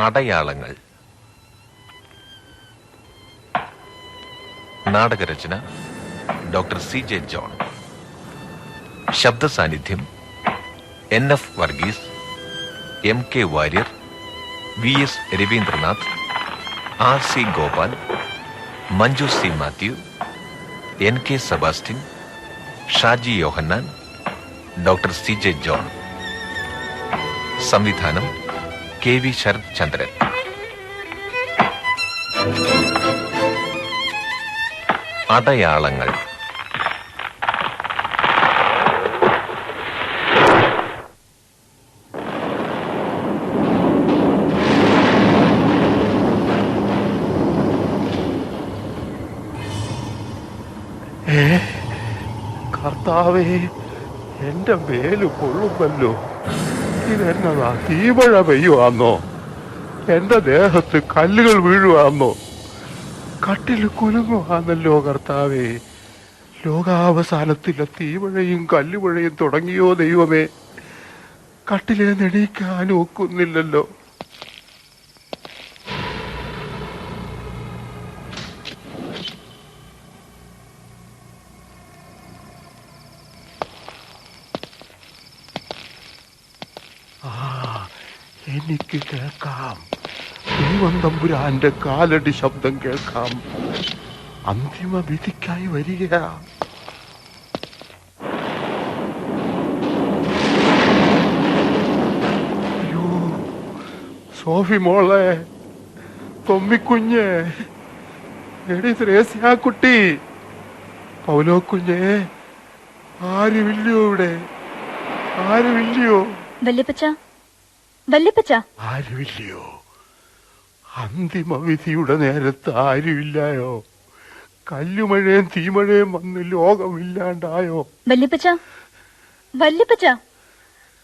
അടയാളങ്ങൾ. നാടകരചന doctor CJ John. ശബ്ദ സാന്നിധ്യം NF Varghese, MK Warrier, VS Ravindranath, RC Gopal, Manju C Mathew, NK Sebastian, Shaji Yohannan, doctor CJ John. സംവിധാനം KV ശരത് ചന്ദ്രൻ. അടയാളങ്ങൾ. കർത്താവേ, എന്റെ മേല് കൊള്ളുമല്ലോ. ഇതെന്നതാ, തീമഴ പെയ്യുവാന്നോ? എന്റെ ദേഹത്ത് കല്ലുകൾ വീഴുവാന്നോ? കട്ടിൽ കുലുങ്ങുവാന്നല്ലോ കർത്താവേ. ലോകാവസാനത്തിലെ തീമഴയും കല്ലുമഴയും തുടങ്ങിയോ ദൈവമേ? കട്ടിലെ നെണീക്കാൻ ഒക്കുന്നില്ലല്ലോ. എനിക്ക് കേൾക്കാം, ദൈവം തമ്പുരാന്റെ കാലടി ശബ്ദം കേൾക്കാം. അന്തിമ വിധിക്കായി വരിക. അയ്യോ, സോഫി മോളെ, തൊമ്മിക്കുഞ്ഞ്, എടി ത്രേസ്യാക്കുട്ടി, പൗലോ കുഞ്ഞെ, ആരുമില്ലയോ ഇവിടെ? ആരുമില്ലയോ? ആരുമില്ലയോ? അന്തിമ വിധിയുടെ നേരത്ത് ആരുമില്ലായോ? കല്ലുമഴയും തീമഴയും വന്ന് ലോകമില്ലാണ്ടായോ? വല്യപ്പച്ച,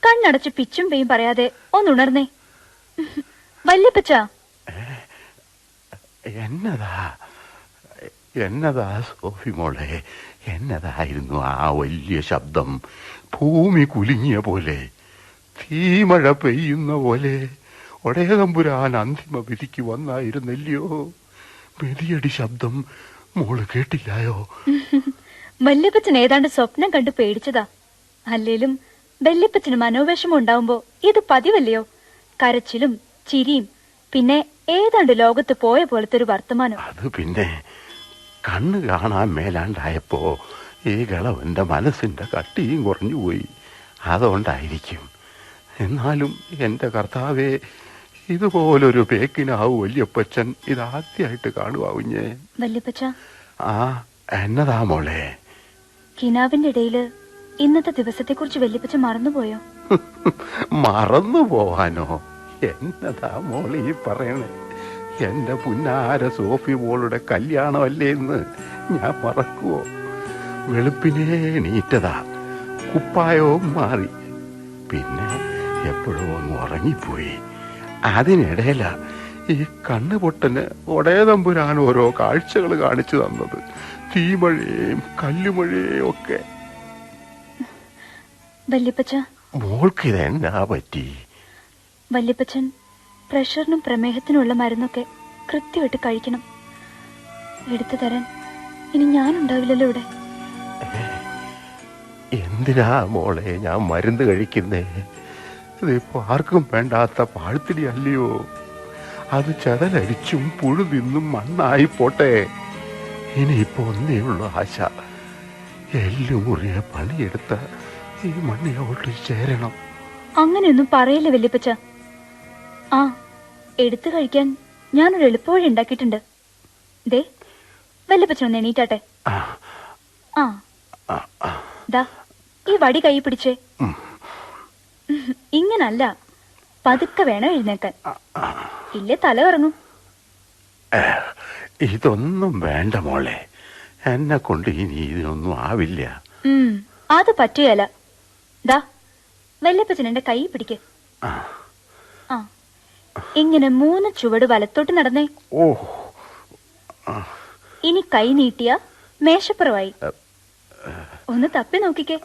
കണ്ണടച്ച് പിച്ചും പെയ്യും പറയാതെ ഒന്നുണർന്നേ. വല്യപ്പച്ച. എന്നതാ സോഫി മോളെ? എന്നതായിരുന്നു ആ വലിയ ശബ്ദം? ഭൂമി കുലുങ്ങിയ പോലെ, തീമഴ പെയ്യുന്ന പോലെ. ഒടേതമ്പുരാൻ അന്തിമ വിധിക്ക് വന്നായിരുന്നല്ലയോ? മെതിയടി ശബ്ദം മോള് കേട്ടില്ലായോ? വല്യപ്പച്ചൻ ഏതാണ്ട് സ്വപ്നം കണ്ടു പേടിച്ചതാ. അല്ലേലും വല്യപ്പച്ചന് മനോവേഷമം ഉണ്ടാവുമ്പോ ഇത് പതിവല്ലയോ? കരച്ചിലും ചിരിയും, പിന്നെ ഏതാണ്ട് ലോകത്ത് പോയ പോലത്തെ ഒരു വർത്തമാനം. അത് പിന്നെ കണ്ണ് കാണാൻ മേലാണ്ടായപ്പോ ഈ കളവന്റെ മനസ്സിന്റെ കട്ടിയും കുറഞ്ഞുപോയി. അതുകൊണ്ടായിരിക്കും. എന്നാലും എന്റെ കർത്താവേ, ഇതുപോലൊരു പേക്കിനാവു വല്യപ്പച്ചൻ ഇതാദ്യമായിട്ട് കാണുവാവുഞ്ഞേ. വല്യപ്പച്ച. ആ, എന്നതാ മോളെ? കിനാവിന്റെ ഇടയില് ഇന്നത്തെ ദിവസത്തെ കുറിച്ച് വല്യപ്പച്ച മറന്നുപോയോ? മറന്നു പോവാനോ? എന്നതാ മോളെ ഈ പറയണേ? എന്റെ പുന്നാര സോഫി മോളുടെ കല്യാണമല്ലേ എന്ന് ഞാൻ മറക്കുവോ? വെളുപ്പിനെ എണീറ്റതാ, കുപ്പായവും മാറി, പിന്നെ എപ്പോഴോ അങ്ങ് ഉറങ്ങിപ്പോയി. അതിനിടയില ഈ കണ്ണുപൊട്ടന് ഒടേതമ്പുരാൻ ഓരോ കാഴ്ചകൾ കാണിച്ചു തന്നത്. തീമഴയും കല്ലുമഴയും ഒക്കെ. വല്യപ്പച്ച, മോൾക്ക് ഇതെന്നാ പറ്റി? വല്യപ്പച്ചൻ പ്രഷറിനും പ്രമേഹത്തിനുള്ള മരുന്നൊക്കെ കൃത്യമായിട്ട് കഴിക്കണം. എടുത്തു തരാൻ ഇനി ഞാനുണ്ടാവില്ലല്ലോ ഇവിടെ. എന്തിനാ മോളെ ഞാൻ മരുന്ന് കഴിക്കുന്നേ? ഇതിപ്പോ ആർക്കും വേണ്ടാത്ത പാഴ്ത്തിടി അല്ലയോ? അത് ചതലരിച്ചും പുഴു നിന്നും മണ്ണായി പോട്ടെ. ഇനിയിപ്പോ ഒന്നേയുള്ളൂ ആശ, എല്ലുമുറിയ പണിയെടുത്ത ഈ മണ്ണിലോട്ട് ചേരണം. അങ്ങനെയൊന്നും പറയില്ല വല്യപ്പച്ച. ആ, എടുത്തു കഴിക്കാൻ ഞാനൊരു എളുപ്പവഴി ഉണ്ടാക്കിയിട്ടുണ്ട്. ദേ, വല്യപ്പച്ചനൊന്ന് എണീറ്റാട്ടെ. ആ, ദാ ഈ വടി കൈ പിടിച്ചേ. ഇങ്ങനല്ല, പതുക്കെ വേണം എഴുന്നേക്കാൻ, ഇല്ലേ തല കറങ്ങും. ഇതൊന്നും വേണ്ട മോളെ, എന്നെ കൊണ്ട് ഇനി ഇതിനൊന്നും ആവില്ല. അത് പറ്റുകയല്ല. ദാ വല്യപ്പച്ചൻ എന്റെ കൈ പിടിക്ക്. ആ, ഇങ്ങനെ 3 ചുവട് വലത്തോട്ട് നടന്നേ. ഓ, ഇനി കൈ നീട്ടിയ മേശപ്പുറമായി. ഒന്ന് തപ്പി നോക്കിക്കേ.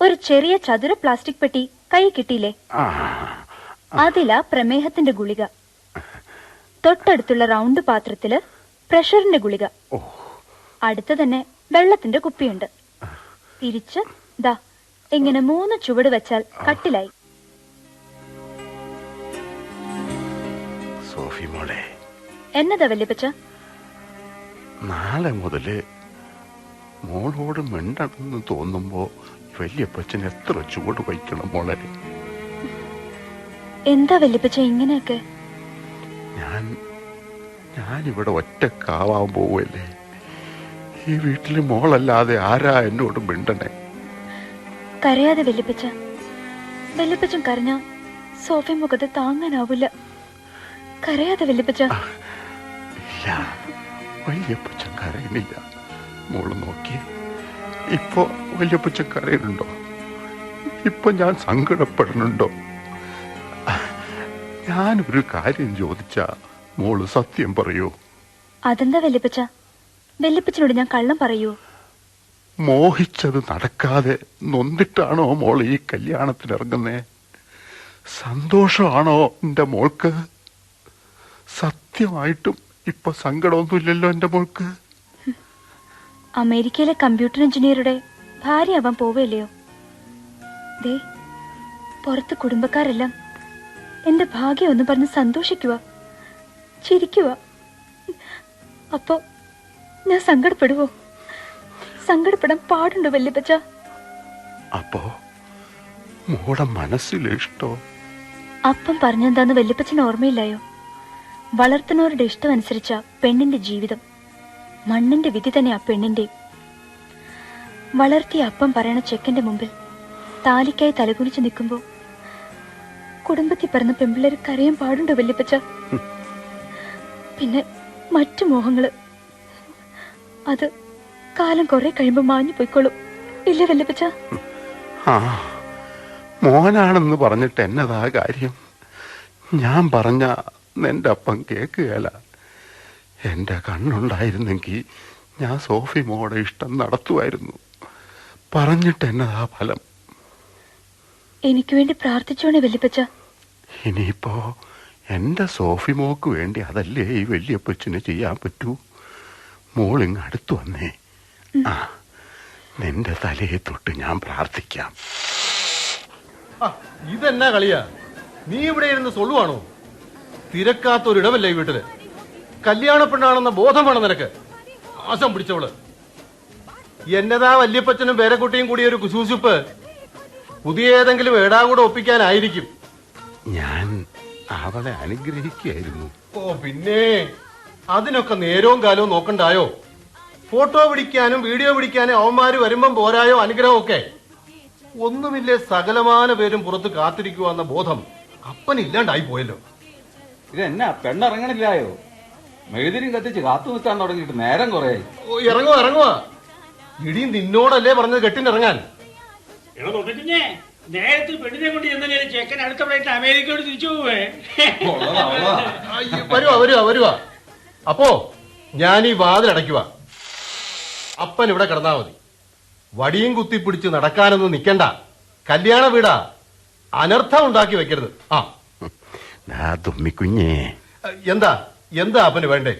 ഒരു ചെറിയ ചതുര പ്ലാസ്റ്റിക് പെട്ടി കൈ കിട്ടിയില്ലേ? അതിലാ പ്രമേഹത്തിന്റെ ഗുളിക. തൊട്ടടുത്തുള്ള റൗണ്ട് പാത്രത്തില് പ്രഷറിന്റെ ഗുളിക. ഓ, അടുത്ത് തന്നെ വെള്ളത്തിന്റെ കുപ്പിയുണ്ട്. തിരിച്ച് ദാ ഇങ്ങനെ 3 ചുവട് വെച്ചാൽ കട്ടിലായി. സോഫി മോളെ, എന്നതാ വല്യപ്പച്ച? നാളെ മുതല് മോളോട് മിണ്ടണമെന്ന് തോന്നുമ്പോ വല്യപ്പച്ചൻ എത്ര ചുവട് വയ്ക്കണം മോളെ? എന്താ വല്യപ്പച്ച ഇങ്ങനെയൊക്കെ? ഞാനിവിടെ ഒറ്റക്കാവാൻ പോവല്ലേ. ഈ വീട്ടില് മോളല്ലാതെ ആരാ എന്നോട് മിണ്ടണേ? കരയാതെ വല്യപ്പച്ച. വല്യപ്പച്ചൻ കരഞ്ഞ സോഫി മുഖത്ത് താങ്ങാനാവില്ല. കരയാതെ വല്യപ്പച്ച. ഇല്ല, വല്യപ്പച്ചൻ കരയുന്നില്ല. മോള് നോക്കി, ഇപ്പൊ വല്യപ്പച്ചൻ കരയുന്നുണ്ടോ? ഇപ്പൊ ഞാൻ സങ്കടപ്പെടുന്നുണ്ടോ? ഞാനൊരു കാര്യം ചോദിച്ചാ മോള് സത്യം പറയൂ. അതെന്താ വല്യപ്പച്ച? വല്യപ്പച്ചനോട് ഞാൻ കള്ളം പറയൂ? മോഹിച്ചത് നടക്കാതെ നൊന്നിട്ടാണോ മോൾ ഈ കല്യാണത്തിന് ഇറങ്ങുന്നേ? സന്തോഷമാണോ എന്റെ മോൾക്ക്? സത്യമായിട്ടും ഇപ്പൊ സങ്കടമൊന്നുമില്ലല്ലോ എന്റെ മോൾക്ക്? അമേരിക്കയിലെ കമ്പ്യൂട്ടർ എഞ്ചിനീയറുടെ ഭാര്യയാവാൻ പോവല്ലയോ? ദേ, പുറത്ത് കുടുംബക്കാരെല്ലാം എന്റെ ഭാഗ്യം ഒന്ന് പറഞ്ഞ് സന്തോഷിക്കുക, ചിരിക്കുക. അപ്പോ ഞാൻ സങ്കടപ്പെടുവോ? സങ്കടപ്പെടാൻ പാടുണ്ടോ വല്യപ്പച്ച? അപ്പോ മോടെ മനസ്സിലിഷ്ടോ? അപ്പം പറഞ്ഞെന്താന്ന് വല്യപ്പച്ചന് ഓർമ്മയില്ലായോ? വളർത്തുന്നവരുടെ ഇഷ്ടം അനുസരിച്ച പെണ്ണിന്റെ ജീവിതം. മണ്ണിന്റെ വിധി തന്നെ ആ പെണ്ണിന്റെ. വളർത്തിയ അപ്പം പറയണ ചെക്കന്റെ മുമ്പിൽ താലിക്കായി തലകുനിച്ച് നിൽക്കുമ്പോ കുടുംബത്തിൽ പിറന്ന പെമ്പിള്ളേര് കരയാൻ പാടുണ്ടോ വല്യപ്പച്ച? പിന്നെ മറ്റു മോഹങ്ങള്, അത് കാലം കുറെ കഴിയുമ്പോ മാഞ്ഞു പോയിക്കോളും. ഇല്ലേ വല്യപ്പച്ച? ആ, മോനാണെന്ന് പറഞ്ഞിട്ട് എന്നതാ കാര്യം? ഞാൻ പറഞ്ഞ നിന്റെ അപ്പം കേക്കുകയല്ല. എന്റെ കണ്ണുണ്ടായിരുന്നെങ്കിൽ ഞാൻ സോഫി മോടെ ഇഷ്ടം നടത്തുമായിരുന്നു. പറഞ്ഞിട്ട് എന്നതാ ഫലം? എനിക്ക് വേണ്ടി പ്രാർത്ഥിച്ചോണേ വല്യപ്പച്ച. ഇനിയിപ്പോ എന്റെ സോഫി മോക്ക് വേണ്ടി അതല്ലേ ഈ വല്യപ്പച്ചന് ചെയ്യാൻ പറ്റൂ? മോളിങ് അടുത്തു വന്നേ. ആ, നിന്റെ തലയെ തൊട്ട് ഞാൻ പ്രാർത്ഥിക്കാം. ഇതെന്നാ കളിയാ? നീ ഇവിടെ ഇരുന്ന് സൊള്ളുവാണോ? തിരക്കാത്തൊരിടമല്ല ഈ വീട്ടില്. കല്യാണ പെണ്ണാണെന്ന ബോധം വേണം നിനക്ക്. ആശം പിടിച്ചവള്. എന്നതാ വല്യപ്പച്ചനും പേരക്കുട്ടിയും കൂടി ഒരു കുശൂശുപ്പ്. പുതിയ ഏതെങ്കിലും ഏടാകൂടെ ഒപ്പിക്കാനായിരിക്കും. ഞാൻ അവളെ അനുഗ്രഹിക്കുകയായിരുന്നു. ഓ പിന്നെ, അതിനൊക്കെ നേരവും കാലവും നോക്കണ്ടായോ? ഫോട്ടോ പിടിക്കാനും വീഡിയോ പിടിക്കാനും അവന്മാര് വരുമ്പം പോരായോ അനുഗ്രഹമൊക്കെ? ഒന്നുമില്ലേ, സകലമാന പേരും പുറത്ത് കാത്തിരിക്കുക എന്ന ബോധം അപ്പനില്ലാണ്ടായി പോയല്ലോ. ഇതെന്നാ പെണ്ണിറങ്ങണില്ലായോ? മെഴുതിരും കത്തിച്ച് കാത്തു നിൽക്കാൻ തുടങ്ങിയിട്ട് നേരം കുറേ. ഓ, ഇറങ്ങുവാ. ഇടിയും നിന്നോടല്ലേ പറഞ്ഞത് കെട്ടിനിറങ്ങാൻ? നേരത്തെ പെണ്ണിനെ കൊണ്ട് ചെന്ന ചെക്കൻ അടുത്ത ഫ്ലൈറ്റ് അമേരിക്കയോട് തിരിച്ചു പോവേ. വരുവാ. അപ്പോ ഞാൻ ഈ വാതിലടയ്ക്കുക. അപ്പൻ ഇവിടെ കിടന്നാ മതി. വടിയും കുത്തിപ്പിടിച്ച് നടക്കാനൊന്നും നിക്കണ്ട. കല്യാണ വീടാ, അനർത്ഥം ഉണ്ടാക്കി വെക്കരുത്. ആ തുമ്മിക്കുഞ്ഞേ, എന്താ അപ്പന് വേണ്ടേ?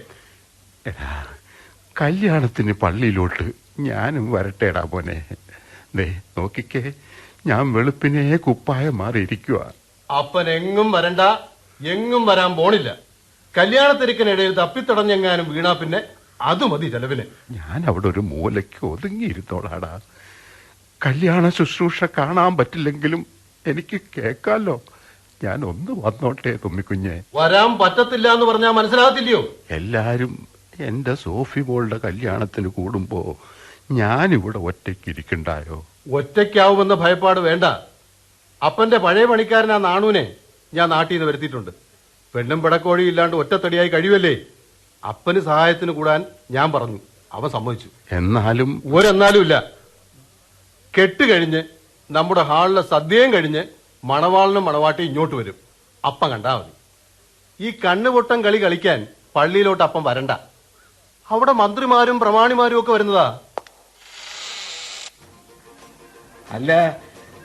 കല്യാണത്തിന് പള്ളിയിലോട്ട് ഞാനും വരട്ടേടാ പോനെ. ദേ നോക്കിക്കേ, ഞാൻ വെളുപ്പിനെ കുപ്പായം മാറിയിരിക്കുക. അപ്പൻ എങ്ങും വരണ്ട, എങ്ങും വരാൻ പോണില്ല. കല്യാണത്തിരക്കിനിടയിൽ തപ്പിത്തടഞ്ഞെങ്ങാനും വീണാ പിന്നെ അത് മതി ചെലവിന്. ഞാൻ അവിടെ ഒരു മൂലയ്ക്ക് ഒതുങ്ങിയിരുന്നോളാടാ. കല്യാണ ശുശ്രൂഷ കാണാൻ പറ്റില്ലെങ്കിലും എനിക്ക് കേൾക്കാലോ. ഞാൻ ഒന്ന് വന്നോട്ടെ തുമ്മിക്കുഞ്ഞെ. വരാൻ പറ്റത്തില്ല എന്ന് പറഞ്ഞാ മനസ്സിലാകത്തില്ലയോ? എല്ലാരും എന്റെ സോഫി മോളുടെ കല്യാണത്തിന് കൂടുമ്പോ ഞാനിവിടെ ഒറ്റയ്ക്കിരിക്കണ്ടായോ? ഒറ്റയ്ക്കാവുമെന്ന ഭയപ്പാട് വേണ്ട. അപ്പന്റെ പഴയ പണിക്കാരനാ നാണുവിനെ ഞാൻ നാട്ടിൽ നിന്ന് വരുത്തിയിട്ടുണ്ട്. പെണ്ണും പിടക്കോഴിയും ഇല്ലാണ്ട് ഒറ്റത്തടിയായി കഴിയുമല്ലേ. അപ്പന് സഹായത്തിന് കൂടാൻ ഞാൻ പറഞ്ഞു. അവൻ സമ്മതിച്ചു. എന്നാലും ഒരെന്നാലും ഇല്ല. കെട്ട് കഴിഞ്ഞ് നമ്മുടെ ഹാളിലെ സദ്യയും കഴിഞ്ഞ് മണവാളിനും മണവാട്ടി ഇങ്ങോട്ട് വരും. അപ്പം കണ്ടാ മതി. ഈ കണ്ണുപൊട്ടം കളി കളിക്കാൻ പള്ളിയിലോട്ട് അപ്പം വരണ്ട. അവിടെ മന്ത്രിമാരും പ്രമാണിമാരും ഒക്കെ വരുന്നതാ. അല്ല,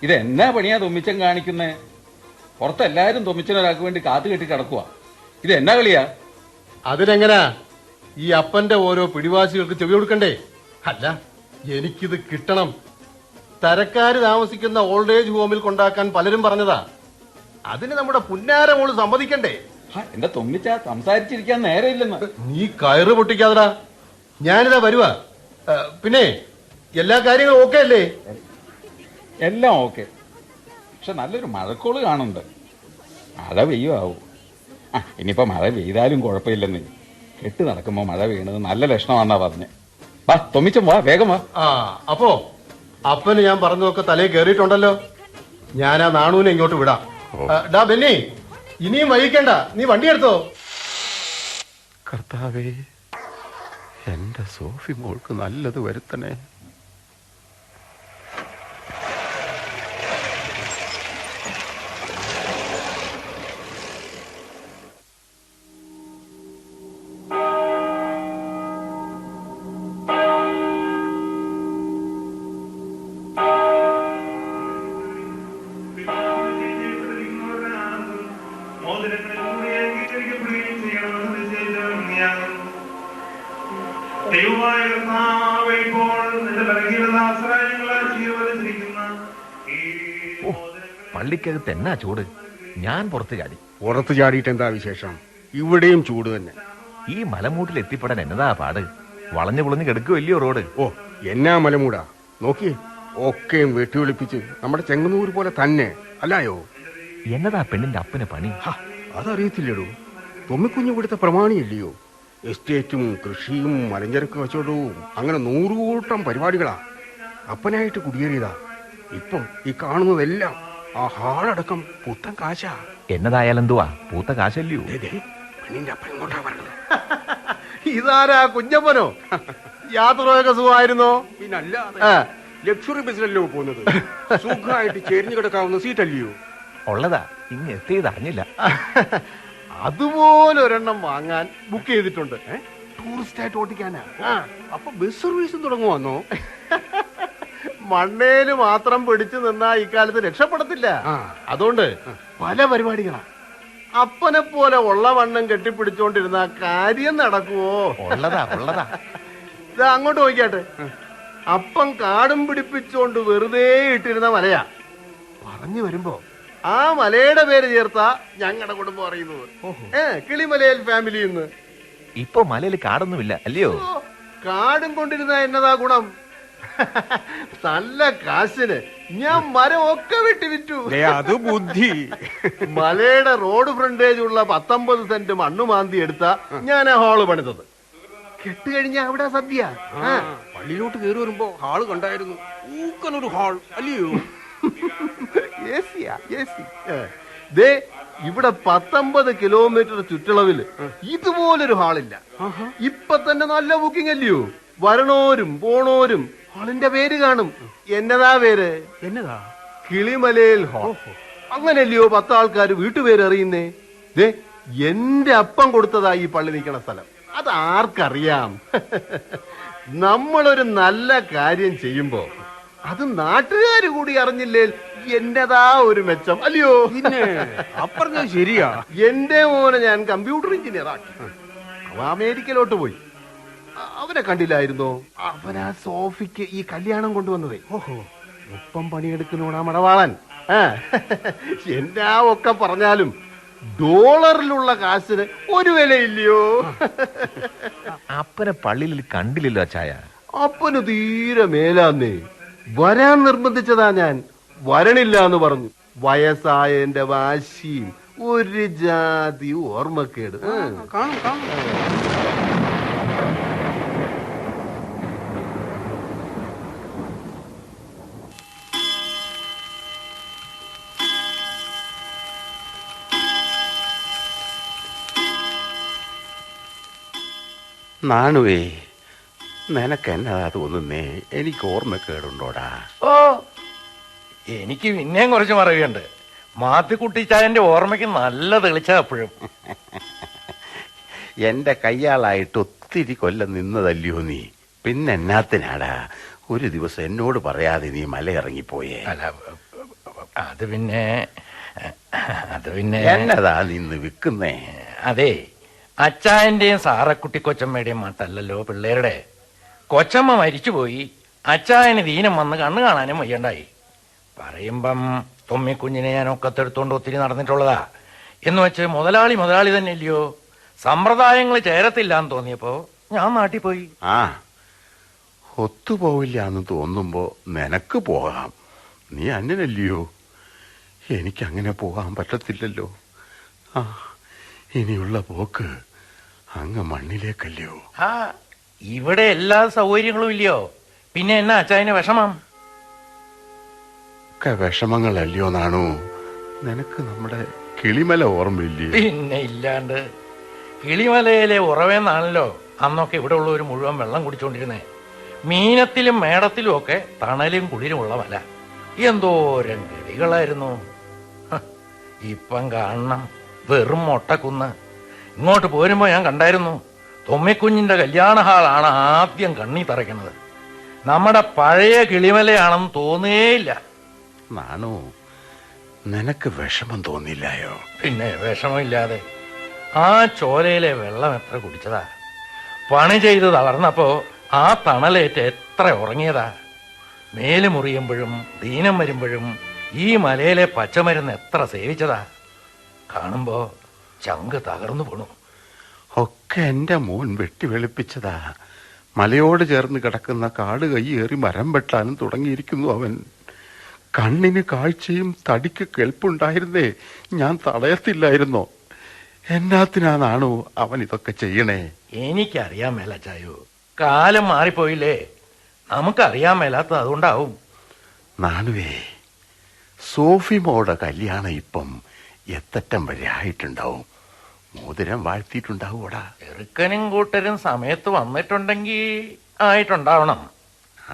ഇതെന്നാ പണിയാ തുമ്മിച്ചൻ കാണിക്കുന്നേ? പുറത്തെല്ലാരും തൊമ്മിച്ചനൊരാൾക്ക് വേണ്ടി കാത്തു കെട്ടി കിടക്കുക. ഇത് എന്നാ കളിയാ? അതിനെങ്ങനാ ഈ അപ്പന്റെ ഓരോ പിടിവാശികൾക്ക് ചെവി കൊടുക്കണ്ടേ? അല്ല, എനിക്കിത് കിട്ടണം. തരക്കാര് താമസിക്കുന്ന ഓൾഡ് ഏജ് ഹോമിൽ കൊണ്ടാക്കാൻ പലരും പറഞ്ഞതാ. അതിന് നമ്മുടെ പുന്നാര മോള് സമ്മതിക്കണ്ടേ? എന്റെ തൊമ്മിച്ച സംസാരിച്ചിരിക്കാൻ നേരമില്ലെന്ന്. നീ കയറ് പൊട്ടിക്കാതടാ. ഞാനിതാ വരുവാ. പിന്നെ എല്ലാ കാര്യങ്ങളും ഓക്കെ അല്ലേ? എല്ലാം ഓക്കെ. പക്ഷെ നല്ലൊരു മഴക്കോള് കാണുന്നുണ്ട്. മഴ പെയ്യുമാവൂ. ഇനിയിപ്പോ മഴ പെയ്താലും കുഴപ്പമില്ലെന്ന്. കെട്ട് നടക്കുമ്പോ മഴ വീണത് നല്ല ലക്ഷണമാണെന്നാ പറഞ്ഞ്. വാ തൊമ്മിച്ച വാ, വേഗം വാ. അപ്പോ അപ്പന് ഞാൻ പറഞ്ഞതൊക്കെ തലയിൽ കയറിയിട്ടുണ്ടല്ലോ. ഞാൻ ആ നാണൂനെ ഇങ്ങോട്ട് വിടാം. ഡാ ബെന്നി, ഇനിയും വൈകിക്കണ്ട, നീ വണ്ടി എടുത്തോ. കർത്താവേ, എന്റെ സോഫി മോൾക്ക് നല്ലത് വരുത്തണേ. പള്ളിക്കകത്ത് എന്നാ ചൂട്. ഞാൻ പുറത്ത് ചാടി. പുറത്ത് ചാടിയിട്ട് എന്താ വിശേഷം? ഇവിടെയും ചൂട് തന്നെ. ഈ മലമൂട്ടിൽ എത്തിപ്പെടാൻ എന്നതാ പാട്. വളഞ്ഞു പുളഞ്ഞു കിടക്കുമല്ലയോ റോഡ്. ഓ, എന്നാ മലമൂടാ നോക്കിയേ. ഒക്കെയും വെട്ടിയൊളിപ്പിച്ച് നമ്മുടെ ചെങ്ങന്നൂർ പോലെ തന്നെ അല്ലായോ? എന്നതാ പെണ്ണിന്റെ അപ്പന് പണി? അതറിയത്തില്ലടോ. തൊമ്മിക്കുഞ്ഞു ഇവിടുത്തെ പ്രമാണിയല്ലയോ? എസ്റ്റേറ്റും കൃഷിയും മലഞ്ചരക്ക് കച്ചവടവും അങ്ങനെ 100 കൂട്ടം പരിപാടികളാ. അപ്പനായിട്ട് കുടിയേറിയതാ. ഇപ്പം ഈ കാണുന്നതെല്ലാം ആ ഹാളടക്കം പുത്തൻ കാശാ. എന്നതായാലെന്തുവാ, പൂത്ത കാശല്ലയോ? പെണ്ണിന്റെ അപ്പൻ ഇങ്ങോട്ടാ പറഞ്ഞത്. ഇതാരാ, കുഞ്ഞപ്പനോ? യാത്രയൊക്കെ സുഖമായിരുന്നോ? പിന്നല്ലാതെ ലക്ഷറി ബസ്സിലല്ലോ പോകുന്നത്. സുഖമായിട്ട് ചെരിഞ്ഞു കിടക്കാവുന്ന സീറ്റല്ലയോ? ഉള്ളതാ, ഇങ്ങ് എത്തിയത് അറിഞ്ഞില്ല. അതുപോലെ ഒരെണ്ണം വാങ്ങാൻ ബുക്ക് ചെയ്തിട്ടുണ്ട്. ടൂറിസ്റ്റ് ആയിട്ട് ഓട്ടിക്കാനാ? അപ്പൊ ബസ് സർവീസും തുടങ്ങുവാന്നോ? മണ്ണേല് മാത്രം പിടിച്ചു നിന്നാ ഇക്കാലത്ത് രക്ഷപ്പെടത്തില്ല. അതുകൊണ്ട് പല പരിപാടികളാ. അപ്പനെ പോലെ ഉള്ള വണ്ണം കെട്ടിപ്പിടിച്ചോണ്ടിരുന്ന കാര്യം നടക്കുവോ? ഉള്ളതാ. ഇത് അങ്ങോട്ട് നോക്കിയാട്ടെ. അപ്പം കാടും പിടിപ്പിച്ചോണ്ട് വെറുതെ ഇട്ടിരുന്ന മലയാ. പറഞ്ഞു വരുമ്പോ ആ മലയുടെ പേര് ചേർത്താ ഞങ്ങളുടെ കുടുംബം അറിയുന്നത്. കിളിമലയിൽ ഫാമിലി. ഇപ്പൊ മലയിൽ കാടൊന്നുമില്ല അല്ലയോ? കാടും കൊണ്ടിരുന്ന എന്നതാ ഗുണം? നല്ല കാശിന് ഞാൻ മരം ഒക്കെ വെട്ടി വിറ്റു. അത് ബുദ്ധി. മലയുടെ റോഡ് ഫ്രണ്ടേജ് ഉള്ള 19 സെന്റ് മണ്ണു മാന്തി എടുത്ത ഞാൻ ആ ഹാള് പണിതത്. കെട്ടുകഴിഞ്ഞ അവിടെ സദ്യ. പള്ളിയിലോട്ട് കയറി വരുമ്പോ ഹാള് കണ്ടായിരുന്നു. ഊക്കനൊരു ഹാൾ അല്ലയോ? ദേ, ഇവിടെ 19 കിലോമീറ്റർ ചുറ്റളവില് ഇതുപോലൊരു ഹാളില്ല. ഇപ്പൊ തന്നെ നല്ല ബുക്കിംഗ് അല്ലയോ? വരണോരും പോണോരും ഹാളിന്റെ പേര് കാണും. എന്നതാ പേര്? എന്നതാ? കിളിമലയിൽ ഹാൾ. അങ്ങനല്ലയോ 10 ആൾക്കാർ വീട്ടുപേര് അറിയുന്നേ. ദേ, എന്റെ അപ്പം കൊടുത്തതാ ഈ പള്ളി നിൽക്കണ സ്ഥലം. അത് ആർക്കറിയാം? നമ്മളൊരു നല്ല കാര്യം ചെയ്യുമ്പോ അത് നാട്ടുകാര് കൂടി അറിഞ്ഞില്ലേ എന്നതാ ഒരു മെച്ചം അല്ലയോ? അപ്പറഞ്ഞ ശരിയാ. എന്റെ മോനെ ഞാൻ കമ്പ്യൂട്ടർ എഞ്ചിനീയർ ആക്കി. അവ അമേരിക്കയിലോട്ട് പോയി. അവനെ കണ്ടില്ലായിരുന്നോ? അവനാ സോഫിക്ക് ഈ കല്യാണം കൊണ്ടുവന്നതേ. ഒപ്പം പണിയെടുക്കുന്നോടാ മടവാളൻ. എന്നാ ഒക്കെ പറഞ്ഞാലും ഡോളറിലുള്ള കാശിന് ഒരു വിലയില്ലയോ? അപ്പനെ പള്ളിയിൽ കണ്ടില്ലല്ലോ ചായ. അപ്പന് തീരെ മേലാന്നേ. വരാൻ നിർബന്ധിച്ചതാ ഞാൻ. വരണില്ല എന്ന് പറഞ്ഞു. വയസ്സായ എന്റെ വാശിയും ഒരു ജാതി ഓർമ്മക്കേട്. നാണുവേ, നിനക്ക് എന്നതാ തോന്നുന്നേ? എനിക്ക് ഓർമ്മക്കേടുണ്ടോടാ? ഓ, എനിക്ക് പിന്നെയും കുറച്ച് മറവിയുണ്ട്. മാത്തിക്കുട്ടിച്ചായന്റെ ഓർമ്മയ്ക്ക് നല്ല തെളിച്ച എപ്പോഴും. എന്റെ കയ്യാളായിട്ട് ഒത്തിരി കൊല്ലം നിന്നതല്ലയോ നീ? പിന്നെ എന്നാത്തിനാടാ ഒരു ദിവസം എന്നോട് പറയാതെ നീ മല ഇറങ്ങിപ്പോയേ? അല്ല, അത് പിന്നെ അത് പിന്നെ എന്നതാ നിന്ന് വിൽക്കുന്നേ? അതെ, അച്ചായന്റെയും സാറക്കുട്ടി കൊച്ചമ്മയുടെയും മട്ടല്ലല്ലോ പിള്ളേരുടെ. കൊച്ചമ്മ മരിച്ചുപോയി, അച്ചായന് ദീനം വന്ന് കണ്ണു കാണാനും വയ്യണ്ടായി. പറയുമ്പം തൊമ്മിക്കുഞ്ഞിനെ ഞാൻ ഒക്കത്തെടുത്തോണ്ട് ഒത്തിരി നടന്നിട്ടുള്ളതാ. എന്ന് വെച്ച് മുതലാളി തന്നെ ഇല്ലയോ. സമ്പ്രദായങ്ങൾ ചേരത്തില്ലാന്ന് തോന്നിയപ്പോ ഞാൻ നാട്ടിൽ പോയി. ആ, ഒത്തുപോവില്ല എന്ന് തോന്നുമ്പോ നിനക്ക് പോകാം. നീ അന്യനല്ലയോ. എനിക്കങ്ങനെ പോകാൻ പറ്റത്തില്ലല്ലോ. ആ, ഇനിയുള്ള പോക്ക് അങ്ങ് മണ്ണിലേക്കല്ലയോ. ആ, ഇവിടെ എല്ലാ സൗകര്യങ്ങളും ഇല്ലയോ. പിന്നെ എന്നാ അച്ചായന് വിഷമം? ഒക്കെ വിഷമങ്ങളല്ലയോ നാണു. നിനക്ക് നമ്മുടെ കിളിമല ഓർമ്മയില്ലേ? പിന്നെ ഇല്ലാണ്ട്. കിളിമലയിലെ ഉറവേന്നാണല്ലോ അന്നൊക്കെ ഇവിടെ ഉള്ളവർ മുഴുവൻ വെള്ളം കുടിച്ചോണ്ടിരുന്നേ. മീനത്തിലും മേടത്തിലും ഒക്കെ തണലും കുളിരുമുള്ള മല. എന്തോരം കിളികളായിരുന്നു. ഇപ്പം കാണണം വെറും മൊട്ടക്കുന്ന്. ഇങ്ങോട്ട് പോരുമ്പോ ഞാൻ കണ്ടായിരുന്നു, തൊമ്മിക്കുഞ്ഞിന്റെ കല്യാണ ഹാളാണ് ആദ്യം കണ്ണി തറയ്ക്കുന്നത്. നമ്മുടെ പഴയ കിളിമലയാണെന്ന് തോന്നുകയില്ല. നാണു, നിനക്ക് വിഷമം തോന്നില്ലായോ? പിന്നെ വിഷമമില്ലാതെ. ആ ചോലയിലെ വെള്ളം എത്ര കുടിച്ചതാ. പണി ചെയ്ത് തളർന്നപ്പോ ആ തണലേറ്റ് എത്ര ഉറങ്ങിയതാ. മേല് മുറിയുമ്പോഴും ദീനം വരുമ്പോഴും ഈ മലയിലെ പച്ചമരുന്ന് എത്ര സേവിച്ചതാ. കാണുമ്പോ ചങ്ക് തകർന്നു പോണു. ഒക്കെ എന്റെ മോൻ വെട്ടി വെളുപ്പിച്ചതാ. മലയോട് ചേർന്ന് കിടക്കുന്ന കാട് കൈയേറി മരം വെട്ടാനും തുടങ്ങിയിരിക്കുന്നു അവൻ. കണ്ണിന് കാഴ്ചയും തടിക്ക് കെൽപ്പുണ്ടായിരുന്നേ, ഞാൻ തടയത്തില്ലായിരുന്നോ? എന്നാത്തിനാണോ അവൻ ഇതൊക്കെ ചെയ്യണേ? എനിക്കറിയാൻ മേല ചായോ. കാലം മാറിപ്പോയില്ലേ. നമുക്കറിയാൻ മേലാത്ത അതുകൊണ്ടാവും. നാണുവേ, സോഫിമോടെ കല്യാണം ഇപ്പം എത്തറ്റം വരെ ആയിട്ടുണ്ടാവും. മോതിരം വാഴ്ത്തിയിട്ടുണ്ടാവൂടാ. ചെറുക്കനും കൂട്ടരും സമയത്ത് വന്നിട്ടുണ്ടെങ്കിൽ ആയിട്ടുണ്ടാവണം. ആ,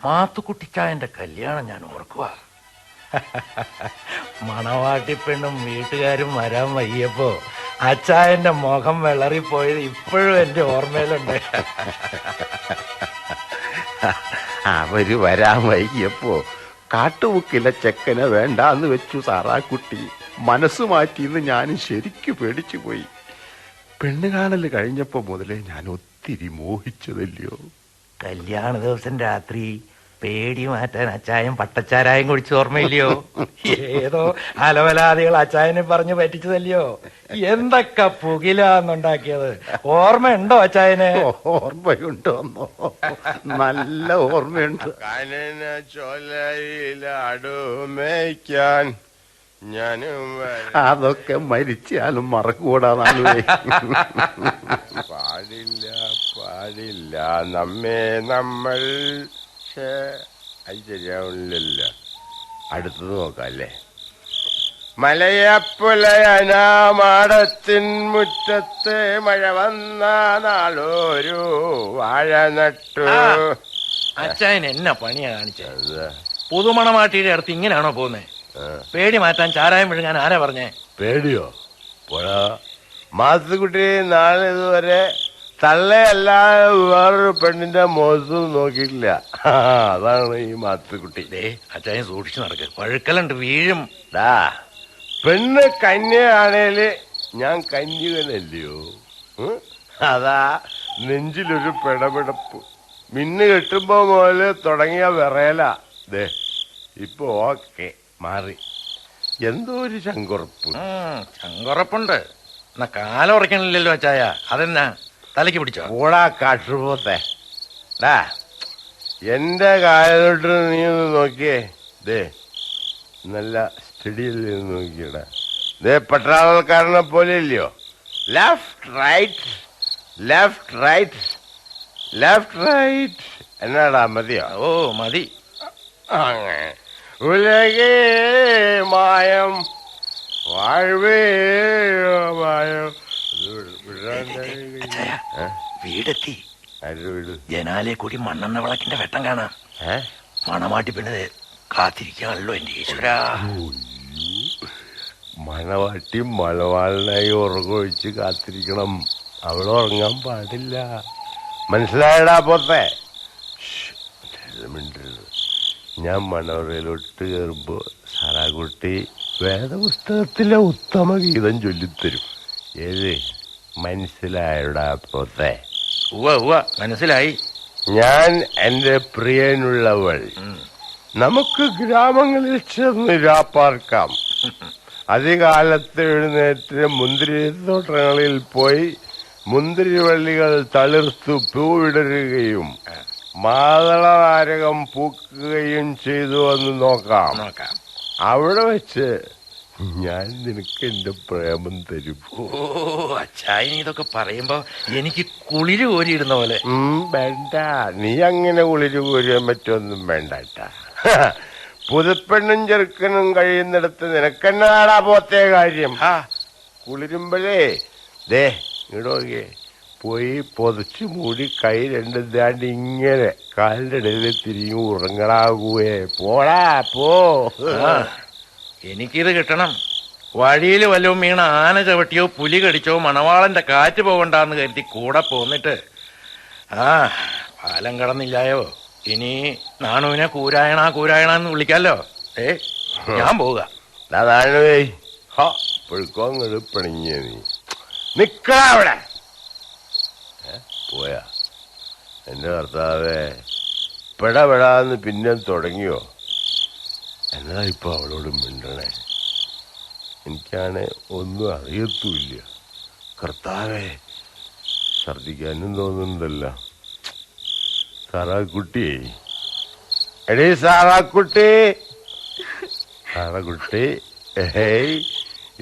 മാത്തുക്കുട്ടിച്ചായന്റെ കല്യാണം ഞാൻ ഓർക്കുക. മണവാട്ടിപ്പെണ്ണും വീട്ടുകാരും വരാൻ വയ്യപ്പോ അച്ചായന്റെ മുഖം വിളറിപ്പോയത് ഇപ്പോഴും എന്റെ ഓർമ്മയിലുണ്ട്. അവര് വരാൻ വൈകിയപ്പോ കാട്ടുമുക്കിലെ ചെക്കനെ വേണ്ടാന്ന് വെച്ചു സാറാക്കുട്ടി. മനസ്സ് മാറ്റിന്ന് ഞാനും ശരിക്കു പേടിച്ചു പോയി. പെണ്ണ് കാണല് കഴിഞ്ഞപ്പോ മുതലേ ഞാൻ ഒത്തിരി മോഹിച്ചതല്ലയോ. കല്യാണ ദിവസം രാത്രി പേടി മാറ്റാൻ അച്ചായൻ പട്ടച്ചാരായം കുടിച്ച് ഓർമ്മയില്ലയോ? ഏതോ അലവലാദികൾ അച്ചായനെ പറഞ്ഞു പറ്റിച്ചതല്ലയോ? എന്തൊക്കെ പുകിലാന്നുണ്ടാക്കിയത് ഓർമ്മയുണ്ടോ അച്ചായന്? ഓർമ്മയുണ്ടോന്നോ? നല്ല ഓർമ്മയുണ്ട്. കനന ചോലയിലടുമയ്ക്കാൻ ഞാനും അതൊക്കെ മരിച്ചാലും മറക്കൂടാ. പാടില്ല നമ്മെ നമ്മൾ ശരിയാവില്ലല്ലോ. അടുത്തത് നോക്കാല്ലേ. മലയപ്പുലയനാമാടത്തിൻ മുറ്റത്ത് മഴ വന്ന നാളൊരു വാഴ നട്ടു. അച്ചായൻ എന്നാ പണിയാ കാണിച്ചത്? പുതുമണമാട്ടിയുടെ അടുത്ത് ഇങ്ങനെയാണോ പോകുന്നേ? പേടി മാറ്റാൻ ചാരായം വിഴുങ്ങാൻ ആരാ പറഞ്ഞേ? പേടിയോ? പോടാ. മാത്തുക്കുട്ടി നാളെ ഇതുവരെ തള്ളയല്ലാതെ വേറൊരു പെണ്ണിന്റെ മുഖത്ത് നോക്കിയിട്ടില്ല. അതാണ് ഈ മാത്തുക്കുട്ടി. അച്ചായൻ സൂക്ഷിച്ചു നടക്ക്, വഴുക്കലുണ്ട്, വീഴും. പെണ്ണ് കന്യയാണേല് ഞാൻ കന്യകനല്ലയോ. അതാ നെഞ്ചിലൊരു പിടപിടപ്പ്. മിന്ന് കെട്ടുമ്പോ മുതല് തുടങ്ങിയ വിറയല. ഇപ്പൊ ഓക്കെ മാറി. എന്തോ ഒരു ചങ്കുറപ്പ്. ചങ്കുറപ്പുണ്ട്. എന്നാ കാലം ഉറക്കണില്ലല്ലോ അച്ചായ. അതെന്നാ തലയ്ക്ക് പിടിച്ചോ? കൂടാ കാട്ടുപോത്തെ. എന്റെ കാലിലോട്ട് നീ ഒന്ന് നോക്കിയേ. നല്ല സ്റ്റഡിയിൽ നോക്കിയടാ. പട്ടാളക്കാരനെ പോലെ ഇല്ലയോ? Left right left right left right. എന്നാടാ മതിയോ? ഓ മതി. അങ്ങനെ ഉലകേ മായം വാഴ്വേ മായം. വീടെത്തി. വീട് ജനാലെ കൂടി മണ്ണെണ്ണ വിളക്കിന്റെ വെട്ടം കാണാം. മണമാട്ടി പെണ്ണ് കാത്തിരിക്കാണല്ലോ എന്റെ ഈശ്വര. മണവാട്ടി മലവാളിനായി ഉറങ്ങൊഴിച്ച് കാത്തിരിക്കണം. അവൾ ഉറങ്ങാൻ പാടില്ല. മനസ്സിലായടാ പോത്തെ? ഞാൻ മണവറയിലോട്ട് കയറുമ്പോ സാറാക്കുട്ടി വേദപുസ്തകത്തിലെ ഉത്തമ ഗീതം ചൊല്ലിത്തരും. ഏത് മനസ്സിലായടാ പോത്തെ? ഉവ്വ മനസ്സിലായി. ഞാൻ എന്റെ പ്രിയനുള്ളവൾ. നമുക്ക് ഗ്രാമങ്ങളിൽ ചെന്ന് രാപ്പാർക്കാം. അധികാലത്ത് എഴുന്നേറ്റ് മുന്തിരിത്തോട്ടങ്ങളിൽ പോയി മുന്തിരിവള്ളികൾ തളിർത്തു പൂവിടരുകയും മാതളനാരകം പൂക്കുകയും ചെയ്തു എന്ന് നോക്കാം. അവിടെ വെച്ച് ഞാൻ നിനക്ക് എന്റെ പ്രേമം തരും. ഓ അച്ചായൻ ഇതൊക്കെ പറയുമ്പോ എനിക്ക് കുളിര് കോരിയിടുന്ന പോലെ. വേണ്ട, നീ അങ്ങനെ കുളിര് കോരിയാൻ പറ്റുമൊന്നും വേണ്ട. പുതുപ്പെണ്ണും ചെറുക്കനും കഴിയുന്നിടത്ത് നിനക്കെന്നാടാ പോത്തേ കാര്യം? കുളിരുമ്പഴേ ദേ ഇടോകെ പോയി പൊതച്ചു മൂടി കൈ രണ്ടും ദാണ്ട് ഇങ്ങനെ കാലിന്റെ ഇടയിൽ തിരിഞ്ഞു ഉറങ്ങടാകുവേ. പോടാ പോ. എനിക്കിത് കിട്ടണം. വഴിയിൽ വല്ലതും വീണ ആന ചവിട്ടിയോ പുലി കടിച്ചോ മണവാളന്റെ കാറ്റ് പോകണ്ടെന്ന് കരുതി കൂടെ പോന്നിട്ട് പാലം കടന്നില്ലായോ. ഇനി നാണുവിനെ കൂരായണ വിളിക്കാലോ. ഞാൻ പോവുക. നാണുവേ പുഴുക്കോങ്ങട് പിണങ്ങിയ നീ നിക്കടാ അവിടെ. പോയാ എന്റെ കർത്താവേ, പെടപെടാന്ന് പിന്നെ തുടങ്ങിയോ? എന്നതാ ഇപ്പൊ അവളോട് മിണ്ടണേ? എനിക്കാണ് ഒന്നും അറിയത്തുമില്ല. കർത്താവേ, ഛർദിക്കാനും തോന്നുന്നുണ്ടല്ലോ. സാറാക്കുട്ടിയേ, എടേ സാറാക്കുട്ടി, സാറാക്കുട്ടി. ഏയ്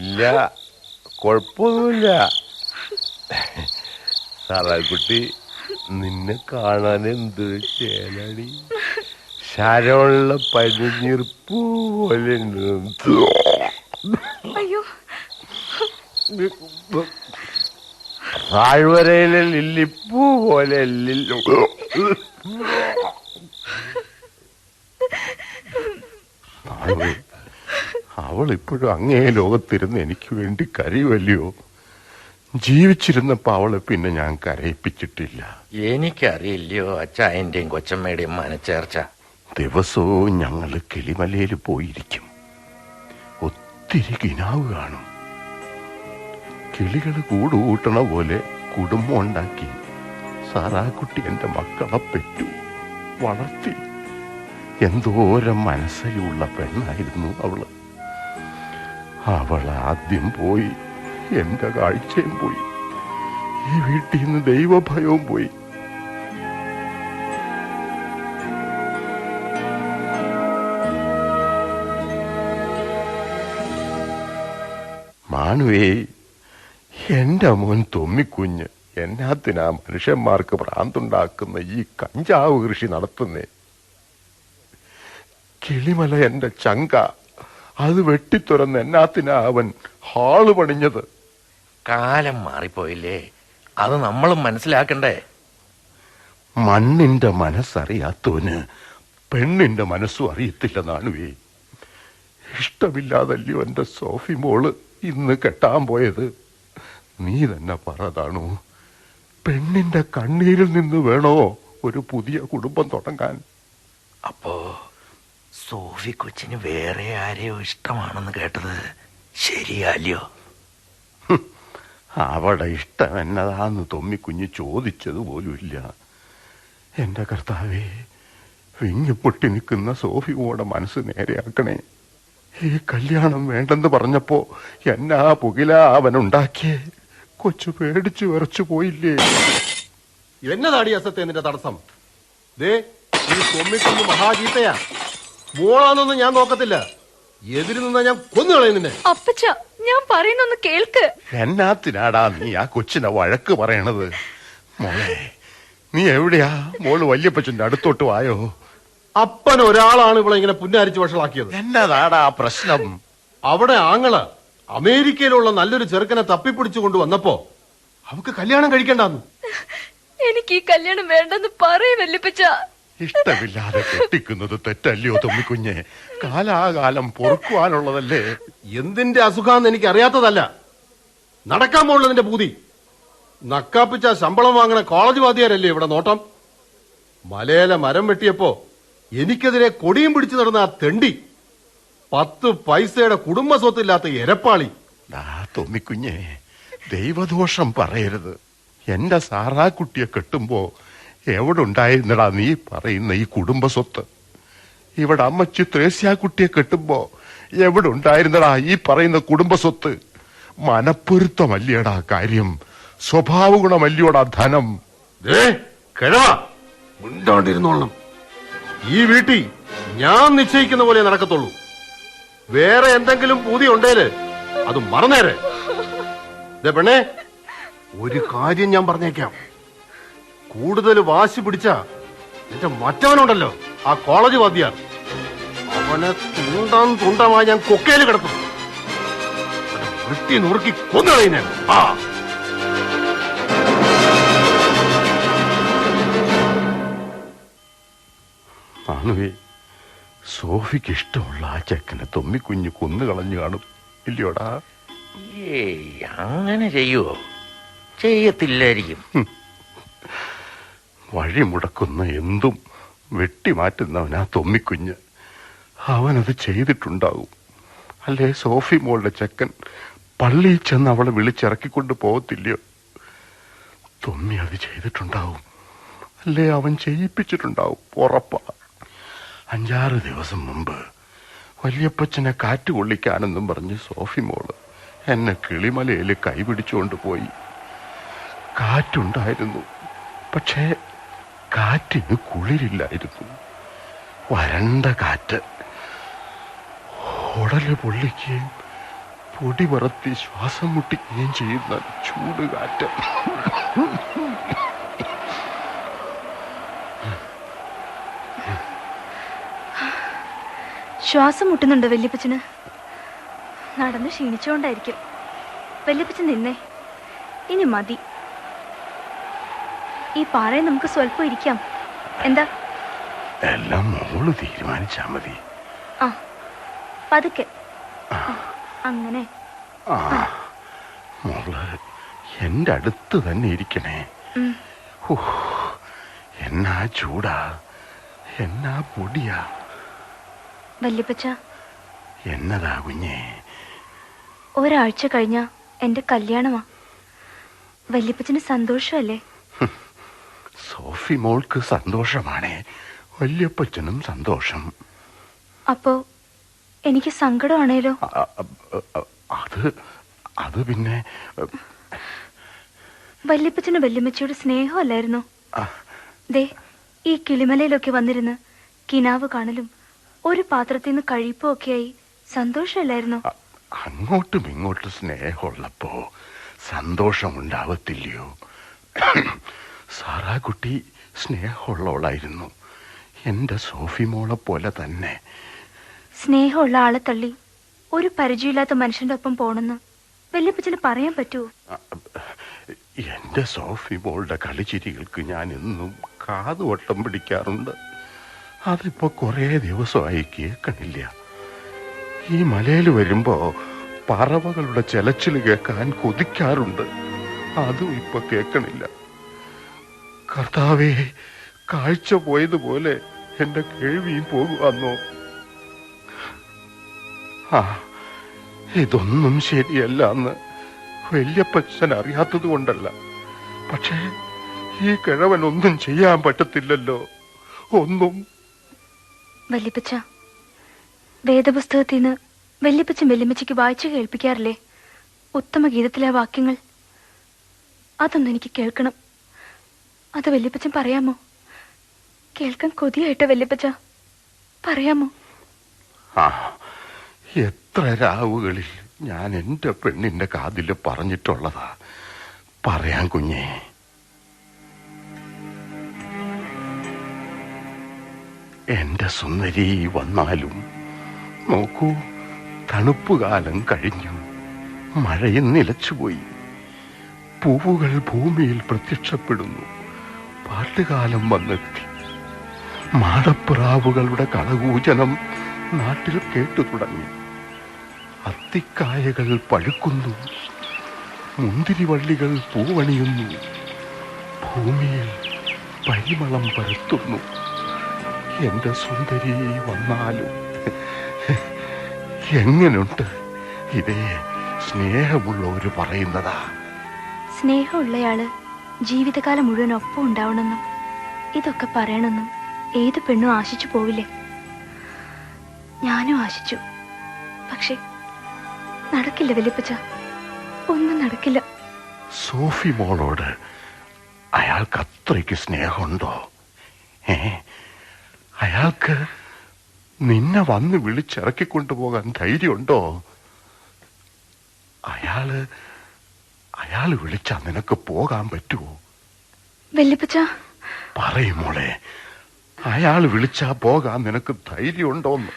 ഇല്ല, കൊഴപ്പൊന്നുമില്ല. സാറാക്കുട്ടി, നിന്നെ കാണാൻ എന്തൊരു ചേലാടി. ശരമുള്ള പനിഞ്ഞിർപ്പൂ പോലെ താഴ്വരയിലെ ലില്ലിപ്പൂ പോലെ. അവൾ ഇപ്പോഴും അങ്ങേ ലോകത്തിരുന്ന് എനിക്ക് വേണ്ടി കരയുമല്ലയോ? ജീവിച്ചിരുന്നപ്പോ അവളെ പിന്നെ ഞാൻ കരയിപ്പിച്ചിട്ടില്ല. എനിക്കറിയില്ലയോ അച്ചായന്റെയും കൊച്ചമ്മയുടെയും മനച്ചേർച്ച. ദിവസവും ഞങ്ങള് കിളിമലയിൽ പോയിരിക്കും. ഒത്തിരി കിനാവ് കാണും. കിളികൾ കൂടുകൂട്ടണ പോലെ കുടുംബം ഉണ്ടാക്കി സാറാക്കുട്ടി എന്റെ മക്കളെ പെറ്റു വളർത്തി. എന്തോരം മനസ്സിലുള്ള പെണ്ണായിരുന്നു അവള്. അവൾ ആദ്യം പോയി, എന്റെ കാഴ്ചയും പോയി, ഈ വീട്ടിൽ നിന്ന് ദൈവഭയവും പോയി. മാനുവേ, എന്റെ മോൻ തൊമ്മിക്കുഞ്ഞ് എന്നാത്തിനാ മനുഷ്യന്മാർക്ക് ഭ്രാന്തുണ്ടാക്കുന്ന ഈ കഞ്ചാവ് കൃഷി നടത്തുന്നേ? കിളിമല എന്റെ ചങ്ക, അത് വെട്ടിത്തുറന്ന് എന്നാത്തിനാ അവൻ ഹാള് പണിഞ്ഞത്? കാലം മാറിപ്പോയില്ലേ, അത് നമ്മളും മനസ്സിലാക്കണ്ടേ? മണ്ണിന്റെ മനസ്സറിയാത്തവന് പെണ്ണിന്റെ മനസ്സും അറിയത്തില്ല നാണുവേ. ഇഷ്ടമില്ലാതല്ലയോ എന്റെ സോഫി മോള് ഇന്ന് കെട്ടാൻ പോയത്? നീ തന്നെ പറതാണു, പെണ്ണിന്റെ കണ്ണീരിൽ നിന്ന് വേണോ ഒരു പുതിയ കുടുംബം തുടങ്ങാൻ? അപ്പോ സോഫി കൊച്ചിന് വേറെ ആരെയോ ഇഷ്ടമാണെന്ന് കേട്ടത് ശരിയല്ലയോ? അവിടെ ഇഷ്ടം എന്നതാന്ന് തൊമ്മിക്കുഞ്ഞ് ചോദിച്ചത് പോലുമില്ല. എന്റെ കർത്താവേ, വിങ്ങിപ്പൊട്ടി നിൽക്കുന്ന സോഫി മോടെ മനസ്സ് നേരെയാക്കണേ. ഈ കല്യാണം വേണ്ടെന്ന് പറഞ്ഞപ്പോ എന്നാ പുകില അവനുണ്ടാക്കിയേ. കൊച്ചു പേടിച്ചു വിറച്ചു പോയില്ലേ? എന്നതാടി അസത്തെ നിന്റെ തടസ്സം? ദേ, ഈ തൊമ്മിക്കൊന്ന് മഹാഗീതയാ. മോളാന്നൊന്നും ഞാൻ നോക്കത്തില്ല. എതിര് നിന്നാ ഞാൻ കൊന്നുകളയും നിന്നെ. അപ്പച്ച, ഞാൻ പറയുന്നൊന്ന് കേൾക്ക്. എന്നാത്തിനാടാ നീ ആ കൊച്ചിനെ വഴക്ക് പറയണത്? മോളെ, നീ എവിടെയാ? മോള് വല്യപ്പച്ചന്റെ അടുത്തോട്ട് വായോ. അപ്പൻ ഒരാളാണ് ഇവിടെ ഇങ്ങനെ പുന്നാരിച്ച് വഷളാക്കിയത്. എന്നതാടാ പ്രശ്നം? അവിടെ ആങ്ങള് അമേരിക്കയിലുള്ള നല്ലൊരു ചെറുക്കനെ തപ്പിപ്പിടിച്ചു കൊണ്ടുവന്നപ്പോ അവക്ക് കല്യാണം കഴിക്കണ്ടെന്ന്. എനിക്ക് ഈ കല്യാണം വേണ്ടെന്ന് പറയേ വല്യപ്പച്ച. ഇഷ്ടമില്ലാതെ കെട്ടിക്കുന്നത് തെറ്റല്ലയോ തൊമ്മിക്കുഞ്ഞെ? കാലാകാലം പൊറുക്കുവാനുള്ളതല്ലേ. എന്തിന്റെ അസുഖാന്ന് എനിക്ക് അറിയാത്തതല്ല. നടക്കാൻ പോകുന്നതിന്റെ പൂതി. നക്കാപ്പിച്ച ശമ്പളം വാങ്ങണ കോളേജ് വാദ്യാരല്ലേ ഇവിടെ നോട്ടം. മലയിലെ മരം വെട്ടിയപ്പോ എനിക്കെതിരെ കൊടിയും പിടിച്ചു നടന്ന ആ തെണ്ടി 10 പൈസയുടെ കുടുംബ സ്വത്തില്ലാത്ത എരപ്പാളി. തൊമ്മിക്കുഞ്ഞെ, ദൈവദോഷം പറയരുത്. എന്റെ സാറാക്കുട്ടിയെ കെട്ടുമ്പോ എവിടെ ഉണ്ടായിരുന്നടാ നീ പറയുന്ന ഈ കുടുംബ സ്വത്ത്? ഇവിടെ അമ്മച്ചി ത്രേസ്യാക്കുട്ടിയെ കെട്ടുമ്പോ എവിടെ ഉണ്ടായിരുന്നടാ ഈ പറയുന്ന കുടുംബ സ്വത്ത്? മനപ്പൊരുത്തമല്ലേടാ കാര്യം, സ്വഭാവ ഗുണമല്യോടാ ധനം. മിണ്ടാണ്ടിരുന്നോളണം. ഈ വീട്ടിൽ ഞാൻ നിശ്ചയിക്കുന്ന പോലെ നടക്കത്തുള്ളൂ. വേറെ എന്തെങ്കിലും പൂതി ഉണ്ടേല് അത് മറന്നേരെ. പെണ്ണേ, ഒരു കാര്യം ഞാൻ പറഞ്ഞേക്കാം. കൂടുതൽ വാശി പിടിച്ച എന്റെ മറ്റവനുണ്ടല്ലോ, ആ കോളേജ് വാദ്യാർ, അവനെ തുണ്ടമായി ഞാൻ കൊക്കയില് കിടത്തും. വെട്ടി നുറുക്കി കൊന്നുകളയുന്നേ. ആ ആണുവേ, സോഫിക്ക് ഇഷ്ടമുള്ള ആ ചെക്കനെ തൊമ്മിക്കുഞ്ഞ് കൊന്നുകളഞ്ഞു കാണും, ഇല്ലയോടാ? ഏയ്, അങ്ങനെ ചെയ്യുവോ? ചെയ്യത്തില്ലായിരിക്കും. വഴി മുടക്കുന്ന എന്തും വെട്ടിമാറ്റുന്നവനാ തൊമ്മിക്കുഞ്ഞ്. അവനത് ചെയ്തിട്ടുണ്ടാവും. അല്ലേ സോഫി മോളുടെ ചെക്കൻ പള്ളിയിൽ ചെന്ന് അവളെ വിളിച്ചിറക്കിക്കൊണ്ട് പോകത്തില്ലയോ? തൊമ്മി അത് ചെയ്തിട്ടുണ്ടാവും. അല്ലേ അവൻ ചെയ്യിപ്പിച്ചിട്ടുണ്ടാവും, ഉറപ്പാ. 5-6 ദിവസം മുമ്പ് വല്യപ്പച്ചനെ കാറ്റ് കൊള്ളിക്കാനെന്നും പറഞ്ഞ് സോഫി മോള് എന്നെ കിളിമലയിൽ കൈപിടിച്ചുകൊണ്ട് പോയി. കാറ്റുണ്ടായിരുന്നു, പക്ഷേ കാറ്റിന് കുളിരില്ലായിരുന്നു. വരണ്ട കാറ്റ്, ഉടല് പൊള്ളിക്കുകയും പൊടി പറത്തി ശ്വാസം മുട്ടിക്കുകയും ചെയ്യുന്ന ചൂട് കാറ്റ്. ശ്വാസം മുട്ടുന്നുണ്ടോ വല്യപ്പച്ചന്? നടന്ന് ക്ഷീണിച്ചുകൊണ്ടായിരിക്കും. വല്യപ്പച്ചൻ നിന്നേ, ഇനി മതി. ഈ പാറയിൽ നമുക്ക് സ്വല്പം ഇരിക്കാം. എന്താ? എല്ലാം മോള് തീരുമാനിച്ചാ മതി. ആ, പതുക്കെ. അങ്ങനെ. ആ, മോള് എന്റെ അടുത്ത് തന്നെ ഇരിക്കണേ. എന്നാ ചൂടാ, എന്നാ പൊടിയാ. വല്യപ്പച്ച, എന്നതാ കുഞ്ഞേ? ഒരാഴ്ച കഴിഞ്ഞ എന്റെ കല്യാണമാ. വല്യപ്പച്ചന് സന്തോഷമല്ലേ? സോഫി മോൾക്ക് സന്തോഷമാണേ, വല്യപ്പച്ചനും സന്തോഷം. അപ്പോ എനിക്ക് സങ്കടമാണേലോ? അത് പിന്നെ വല്യപ്പച്ചന് വല്യമ്മച്ചിയോട് സ്നേഹമല്ലായിരുന്നു? ദേ, ഈ കിളിമലയിലൊക്കെ വന്നിരുന്ന് കിനാവ് കാണലും ഒരു പാത്രത്തിൽ നിന്ന് കഴിപ്പോ ഒക്കെയായി സന്തോഷമല്ലായിരുന്നു? അങ്ങോട്ടും ഇങ്ങോട്ടും സ്നേഹമുള്ളപ്പോ സന്തോഷമുണ്ടാവത്തില്ലയോ? സാറാക്കുട്ടി സ്നേഹമുള്ളവളായിരുന്നു, എന്റെ സോഫി മോളെ പോലെ തന്നെ. സ്നേഹമുള്ള ആളെ തള്ളി ഒരു പരിചയമില്ലാത്ത മനുഷ്യന്റെ ഒപ്പം പോണെന്ന് വല്യപ്പച്ചന് പറയാൻ പറ്റുമോ? എന്റെ സോഫി മോളുടെ കളിച്ചിരികൾക്ക് ഞാൻ എന്നും കാതുവട്ടം പിടിക്കാറുണ്ട്. അതിപ്പോ കുറേ ദിവസമായി കേൾക്കണില്ല. ഈ മലയിൽ വരുമ്പോ പറവകളുടെ ചെലച്ചിൽ കേൾക്കാൻ കൊതിക്കാറുണ്ട്. അതും ഇപ്പൊ കേൾക്കണില്ല. കർത്താവേ, കാഴ്ച പോയതുപോലെ എന്റെ കേൾവിയും പോകുവാന്നോ? ഇതൊന്നും ശരിയല്ല എന്ന് വല്യപ്പച്ചൻ അറിയാത്തത് കൊണ്ടല്ല, പക്ഷേ ഈ കിഴവൻ ഒന്നും ചെയ്യാൻ പറ്റത്തില്ലല്ലോ, ഒന്നും. വല്യപ്പച്ച, വേദപുസ്തകത്തിൽ നിന്ന് വല്യപ്പച്ചൻ വല്യമ്മച്ചിക്ക് വായിച്ചു കേൾപ്പിക്കാറില്ലേ ഉത്തമ ഗീതത്തിലെ വാക്യങ്ങൾ? അതൊന്നും എനിക്ക് കേൾക്കണം. അത് വല്യപ്പച്ചൻ പറയാമോ? കേൾക്കാൻ കൊതിയായിട്ടോ വല്യപ്പച്ച, പറയാമോ? എത്ര രാവുകളിൽ ഞാൻ എന്റെ പെണ്ണിന്റെ കാതില് പറഞ്ഞിട്ടുള്ളതാ, പറയാൻ കുഞ്ഞേ. എന്റെ സുന്ദരി വന്നാലും നോക്കൂ, തണുപ്പുകാലം കഴിഞ്ഞു, മഴയും നിലച്ചുപോയി, പൂവുകൾ ഭൂമിയിൽ പ്രത്യക്ഷപ്പെടുന്നു, പാട്ടുകാലം വന്നെത്തി, മാടപ്രാവുകളുടെ കളകൂചനം നാട്ടിൽ കേട്ടു തുടങ്ങി, അത്തിക്കായകൾ പഴുക്കുന്നു, മുന്തിരിവള്ളികൾ പൂവണിയുന്നു, ഭൂമിയിൽ പരിമളം പരത്തുന്നു. എന്റെ സുന്ദരി വന്നാലും എങ്ങനുണ്ട്? ഇതേ സ്നേഹമുള്ളവര് പറയുന്നതാ. സ്നേഹമുള്ളയാള് ജീവിതകാലം മുഴുവൻ ഒപ്പം ഉണ്ടാവണമെന്നും ഇതൊക്കെ പറയണമെന്നും ഏത് പെണ്ണും ആശിച്ചു പോവില്ലേ? ഞാനും ആശിച്ചു. പക്ഷെ നടക്കില്ല വല്യപ്പച്ച, ഒന്നും നടക്കില്ല. സോഫി മോളോട് അയാൾക്ക് അത്രയ്ക്ക് സ്നേഹമുണ്ടോ? അയാൾക്ക് നിന്നെ വന്ന് വിളിച്ചിറക്കിക്കൊണ്ടുപോകാൻ ധൈര്യമുണ്ടോ? അയാള് വിളിച്ചാ നിനക്ക് പോകാൻ പറ്റുമോ? വല്യപ്പച്ച പറയും മോളെ, അയാള് വിളിച്ചാ പോകാൻ നിനക്ക് ധൈര്യമുണ്ടോന്ന്?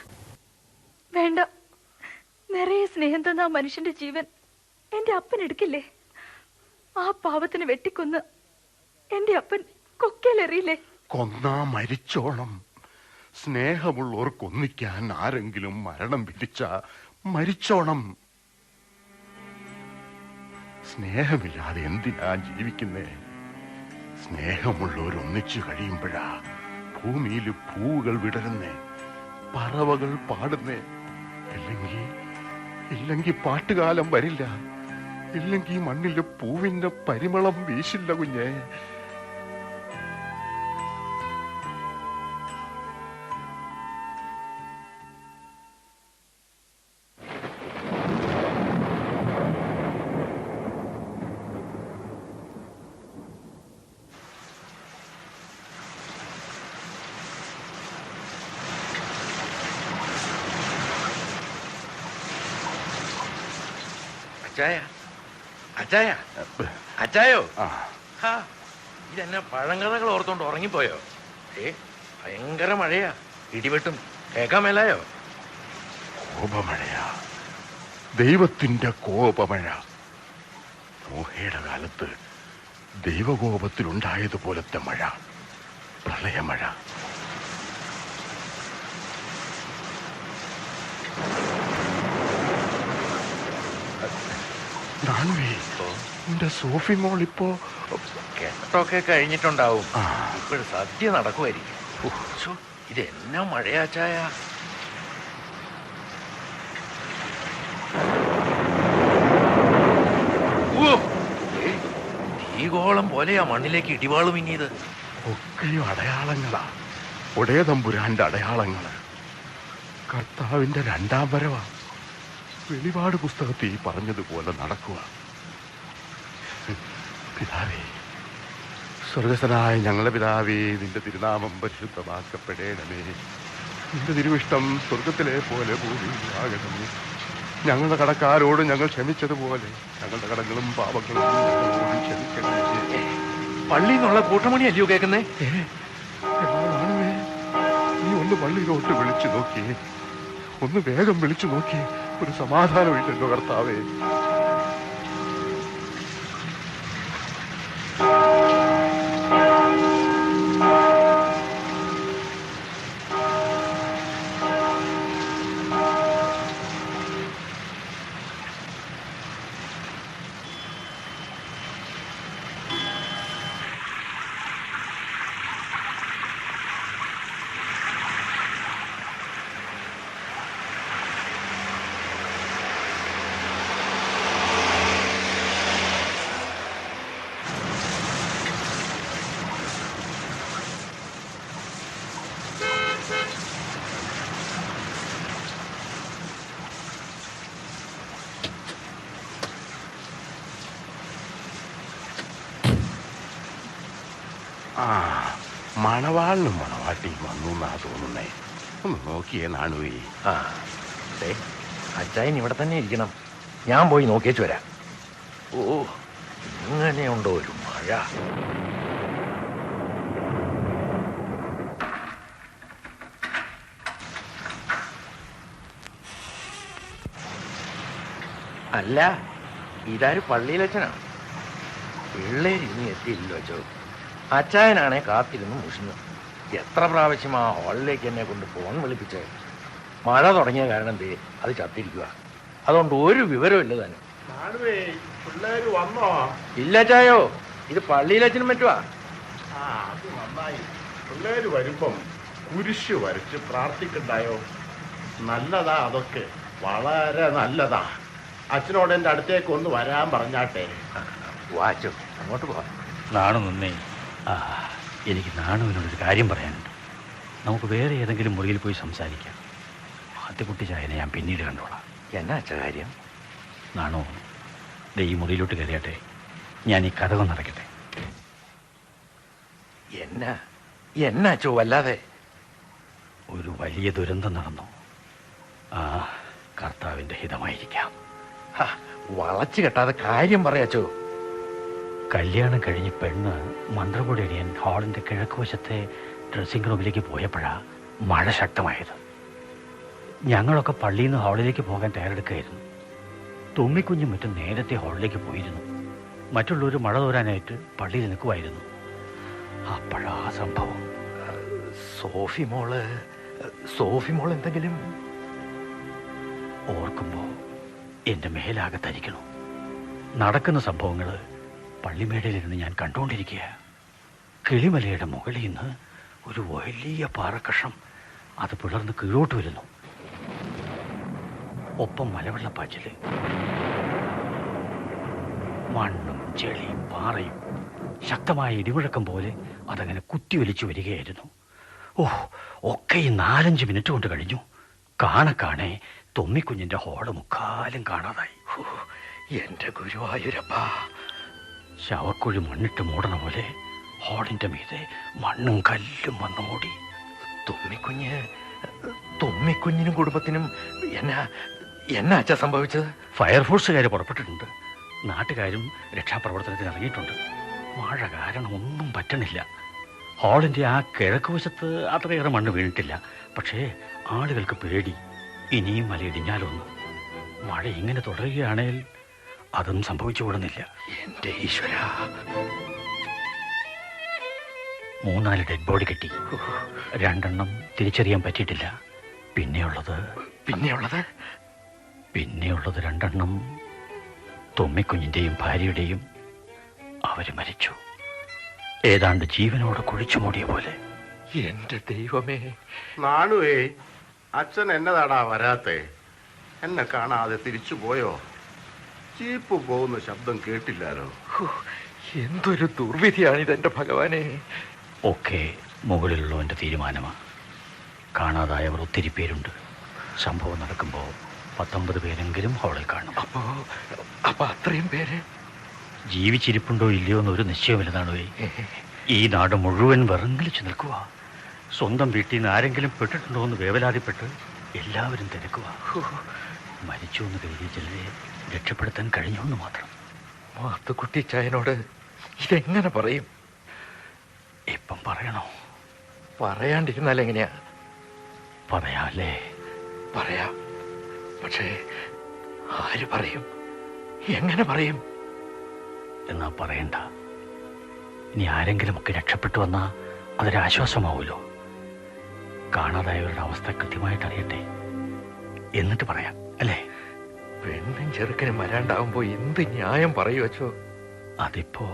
വേണ്ട. നിറയെ സ്നേഹം തന്ന ആ മനുഷ്യന്റെ ജീവൻ എന്റെ അപ്പൻ എടുക്കില്ലേ? ആ പാവത്തിന് വെട്ടിക്കൊന്ന് എന്റെ അപ്പൻ കൊക്കയിലെറിയില്ലേ? കൊന്നാ മരിച്ചോണം. സ്നേഹമുള്ളവർ കൊന്നിക്കാൻ ആരെങ്കിലും മരണം വിധിച്ച മരിച്ചോണം. സ്നേഹമില്ലാതെ എന്തിനാ ജീവിക്കുന്നേ? സ്നേഹമുള്ളവർ ഒന്നിച്ചു കഴിയുമ്പോഴാ ഭൂമിയിൽ പൂവുകൾ വിടരുന്നേ, പറവകൾ പാടുന്നേ. ഇല്ലെങ്കിൽ പാട്ടുകാലം വരില്ല. ഇല്ലെങ്കിൽ മണ്ണിലെ പൂവിന്റെ പരിമളം വീശില്ല കുഞ്ഞേ. അച്ചായോ, ഇതെന്നെ പഴങ്കഥകൾ ഓർത്തോണ്ട് ഉറങ്ങിപ്പോയോ? ഭയങ്കര മഴയാ, ഇടിവെട്ടും കേൾക്കാൻ മേലായോ? കോപമഴയാ, ദൈവത്തിന്റെ കോപമഴ. നോഹയുടെ കാലത്ത് ദൈവകോപത്തിലുണ്ടായതുപോലത്തെ മഴ, പ്രളയമഴ. എന്റെ സോഫി മോൾ ഇപ്പോ കെട്ടൊക്കെ കഴിഞ്ഞിട്ടുണ്ടാവും. ഇപ്പോഴും സദ്യ നടക്കുമായിരിക്കും. ഇതെന്നാ മഴയാച്ചായ? തീകോളം പോലെയാ മണ്ണിലേക്ക് ഇടിവാള് മിന്നിയത്. ഒക്കെയും അടയാളങ്ങളാ, ഒടേ തമ്പുരാന്റെ അടയാളങ്ങള്. കർത്താവിന്റെ രണ്ടാം വരവാ. വെളിപാട് പുസ്തകത്തിൽ പറഞ്ഞതുപോലെ നടക്കുക. പിതാവേ, സ്വർഗസ്ഥനായ ഞങ്ങളുടെ പിതാവേ, നിന്റെ തിരുനാമം പരിശുദ്ധമാക്കപ്പെടേണമേ. നിന്റെ തിരുവിഷ്ടം സ്വർഗത്തിലെ പോലെ ഭൂമിയിലാകണമേ. ഞങ്ങളുടെ കടക്കാരോട് ഞങ്ങൾ ക്ഷമിച്ചതുപോലെ ഞങ്ങളുടെ കടങ്ങളും പാപങ്ങളും ഞങ്ങളോട് ക്ഷമിക്കണമേ. പള്ളിയിൽ നിന്നുള്ള കൂട്ടമണിയല്ലയോ കേൾക്കുന്നേ? നീ ഒന്ന് പള്ളിയിലോട്ട് വിളിച്ചു നോക്കിയേ, ഒന്ന് വേഗം വിളിച്ചു നോക്കിയേ. ഒരു സമാധാനമില്ലല്ലോ കർത്താവേ. മണവാളിനും മണവാട്ടിയും വന്നു എന്നാ തോന്നുന്നേ. ഒന്ന് നോക്കിയേ നാണുവേ. അച്ചായൻ ഇവിടെ തന്നെ ഇരിക്കണം, ഞാൻ പോയി നോക്കിയേച്ചു വരാം. ഓ, ഇങ്ങനെയുണ്ടോ ഒരു മഴ? അല്ല, ഇതാര് പള്ളിയിലച്ഛനാ? പിള്ളേര് ഇനി എത്തിയില്ലല്ലോ അച്ചോ. അച്ചായനാണെ കാത്തിരുന്ന് മുഷിഞ്ഞു. എത്ര പ്രാവശ്യം ആ ഹാളിലേക്ക് എന്നെ കൊണ്ട് ഫോൺ വിളിപ്പിച്ച്. മഴ തുടങ്ങിയ കാരണം ദേ അത് ചത്തിരിക്കുക. അതുകൊണ്ട് ഒരു വിവരവും ഇല്ല തന്നെ. ഇല്ല ചായോ, ഇത് പള്ളിയിലച്ഛനും പറ്റുവാ. അത് നന്നായി. പിള്ളേര് വരുമ്പം കുരിശ് വരച്ച് പ്രാർത്ഥിക്കണ്ടായോ? നല്ലതാ അതൊക്കെ. വളരെ നല്ലതാ. അച്ഛനോട് എൻ്റെ അടുത്തേക്ക് ഒന്ന് വരാൻ പറഞ്ഞാട്ടെ. വാച്ചു അങ്ങോട്ട് പോവാം. നാണു നിന്നേ. എനിക്ക് നാണുവിനോടൊരു കാര്യം പറയാനുണ്ട്. നമുക്ക് വേറെ ഏതെങ്കിലും മുറിയിൽ പോയി സംസാരിക്കാം. മാത്തുക്കുട്ടി ചായനെ ഞാൻ പിന്നീട് കണ്ടോളാം. എന്നാ അച്ഛ കാര്യം? നാണു, ഈ മുറിയിലോട്ട് കയറിയട്ടെ. ഞാൻ ഈ കഥകം നടക്കട്ടെ. എന്നാ അച്ഛോ വല്ലാതെ? ഒരു വലിയ ദുരന്തം നടന്നു. കർത്താവിൻ്റെ ഹിതമായിരിക്കാം. വളച്ചു കെട്ടാതെ കാര്യം പറയാച്ചോ. കല്യാണം കഴിഞ്ഞ് പെണ്ണ് മന്ത്രപൊടി അടിയാൻ ഹാളിൻ്റെ കിഴക്കുവശത്തെ ഡ്രസ്സിംഗ് റൂമിലേക്ക് പോയപ്പോഴാണ് മഴ ശക്തമായത്. ഞങ്ങളൊക്കെ പള്ളിയിൽ നിന്ന് ഹാളിലേക്ക് പോകാൻ തയ്യാറെടുക്കുകയായിരുന്നു. തുമ്മിക്കുഞ്ഞും മറ്റും നേരത്തെ ഹാളിലേക്ക് പോയിരുന്നു. മറ്റുള്ളവർ മഴ തോരാനായിട്ട് പള്ളിയിൽ നിൽക്കുമായിരുന്നു. അപ്പോഴാ സംഭവം. സോഫി മോള് എന്തെങ്കിലും ഓർക്കുമ്പോൾ എൻ്റെ മേലാകെ തരിക്കണം. നടക്കുന്ന സംഭവങ്ങൾ പള്ളിമേടയിലിരുന്ന് ഞാൻ കണ്ടുകൊണ്ടിരിക്കുക. കിളിമലയുടെ മുകളിൽ നിന്ന് ഒരു വലിയ പാറക്കഷം അത് പിളർന്ന് കീഴോട്ട് വരുന്നു. ഒപ്പം മലവെള്ളപ്പാച്ചിൽ, മണ്ണും ചെളിയും പാറയും ശക്തമായ ഇടിമുഴക്കം പോലെ അതങ്ങനെ കുത്തിയൊലിച്ചു വരികയായിരുന്നു. ഒക്കെ ഈ 4-5 മിനിറ്റ് കൊണ്ട് കഴിഞ്ഞു. കാണെ തൊമ്മിക്കുഞ്ഞിൻ്റെ ഹോള് മുക്കാലും കാണാതായി. എന്റെ ഗുരുവായൂരപ്പാ! ശവക്കുഴി മണ്ണിട്ട് മൂടണ പോലെ ഹോളിൻ്റെ മീതെ മണ്ണും കല്ലും വന്നു മൂടി. തൊമ്മിക്കുഞ്ഞിനും കുടുംബത്തിനും എന്നാ അച്ഛ സംഭവിച്ചത്? ഫയർഫോഴ്സുകാർ പുറപ്പെട്ടിട്ടുണ്ട്. നാട്ടുകാരും രക്ഷാപ്രവർത്തനത്തിന് ഇറങ്ങിയിട്ടുണ്ട്. മഴ കാരണം ഒന്നും പറ്റണില്ല. ഹാളിൻ്റെ ആ കിഴക്ക് വശത്ത് അത്രയേറെ മണ്ണ് വീണിട്ടില്ല. പക്ഷേ ആളുകൾക്ക് പേടി, ഇനിയും മലയിടിഞ്ഞാലൊന്ന്. മഴ ഇങ്ങനെ തുടരുകയാണെങ്കിൽ അതും സംഭവിച്ചു കൂടുന്നില്ല. എന്റെ ഈശ്വര! 3-4 ഡെഡ് ബോഡി കിട്ടി. 2 തിരിച്ചറിയാൻ പറ്റിയിട്ടില്ല. പിന്നെയുള്ളത് 2 തൊമ്മിക്കുഞ്ഞിൻ്റെയും ഭാര്യയുടെയും. അവർ മരിച്ചു. ഏതാണ്ട് ജീവനോട് കുഴിച്ചു മൂടിയ പോലെ. എന്റെ ദൈവമേ! നാണുവേ, അച്ഛൻ എന്നതാടാ വരാത്തെ? എന്നെ കാണാതെ തിരിച്ചു പോയോ? ജീപ്പ് പോകുന്ന ശബ്ദം കേട്ടില്ലാലോ. എന്തൊരു ദുർവിധിയാണിതെന്റെ ഭഗവാനെ! ഒക്കെ മുകളിലുള്ളവൻ്റെ തീരുമാനമാണ്. കാണാതായവർ ഒത്തിരി പേരുണ്ട്. സംഭവം നടക്കുമ്പോൾ 19 പേരെങ്കിലും ഹാളിൽ കാണും. അപ്പൊ അത്രയും പേര് ജീവിച്ചിരിപ്പുണ്ടോ ഇല്ലയോ എന്നൊരു നിശ്ചയമില്ലെന്നാണ്. ഈ നാട് മുഴുവൻ വിറങ്ങലിച്ചു നിൽക്കുക. സ്വന്തം വീട്ടിൽ നിന്ന് ആരെങ്കിലും പെട്ടിട്ടുണ്ടോ എന്ന് വേവലാതിപ്പെട്ട് എല്ലാവരും തിരക്കുക. മരിച്ചു എന്ന് കരുതിയ ചിലരെ രക്ഷപ്പെടുത്താൻ കഴിഞ്ഞു എന്ന് മാത്രം. മാത്തുക്കുട്ടി ചായനോട് ഇതെങ്ങനെ പറയും? ഇപ്പം പറയണോ? പറയാണ്ടിരുന്നാൽ എങ്ങനെയാ? പറയാല്ലേ? പറയാം. പക്ഷേ ആര് പറയും? എങ്ങനെ പറയും? എന്നാ പറയണ്ട. ഇനി ആരെങ്കിലുമൊക്കെ രക്ഷപ്പെട്ടു വന്നാൽ അതൊരാശ്വാസമാവുമല്ലോ. കാണാതായവരുടെ അവസ്ഥ കൃത്യമായിട്ട് അറിയട്ടെ, എന്നിട്ട് പറയാം, അല്ലേ? പെണ്ണും ചെറുക്കനും വരാണ്ടാവുമ്പോ എന്ത് ന്യായം പറയൂ വച്ചോ? അതിപ്പോ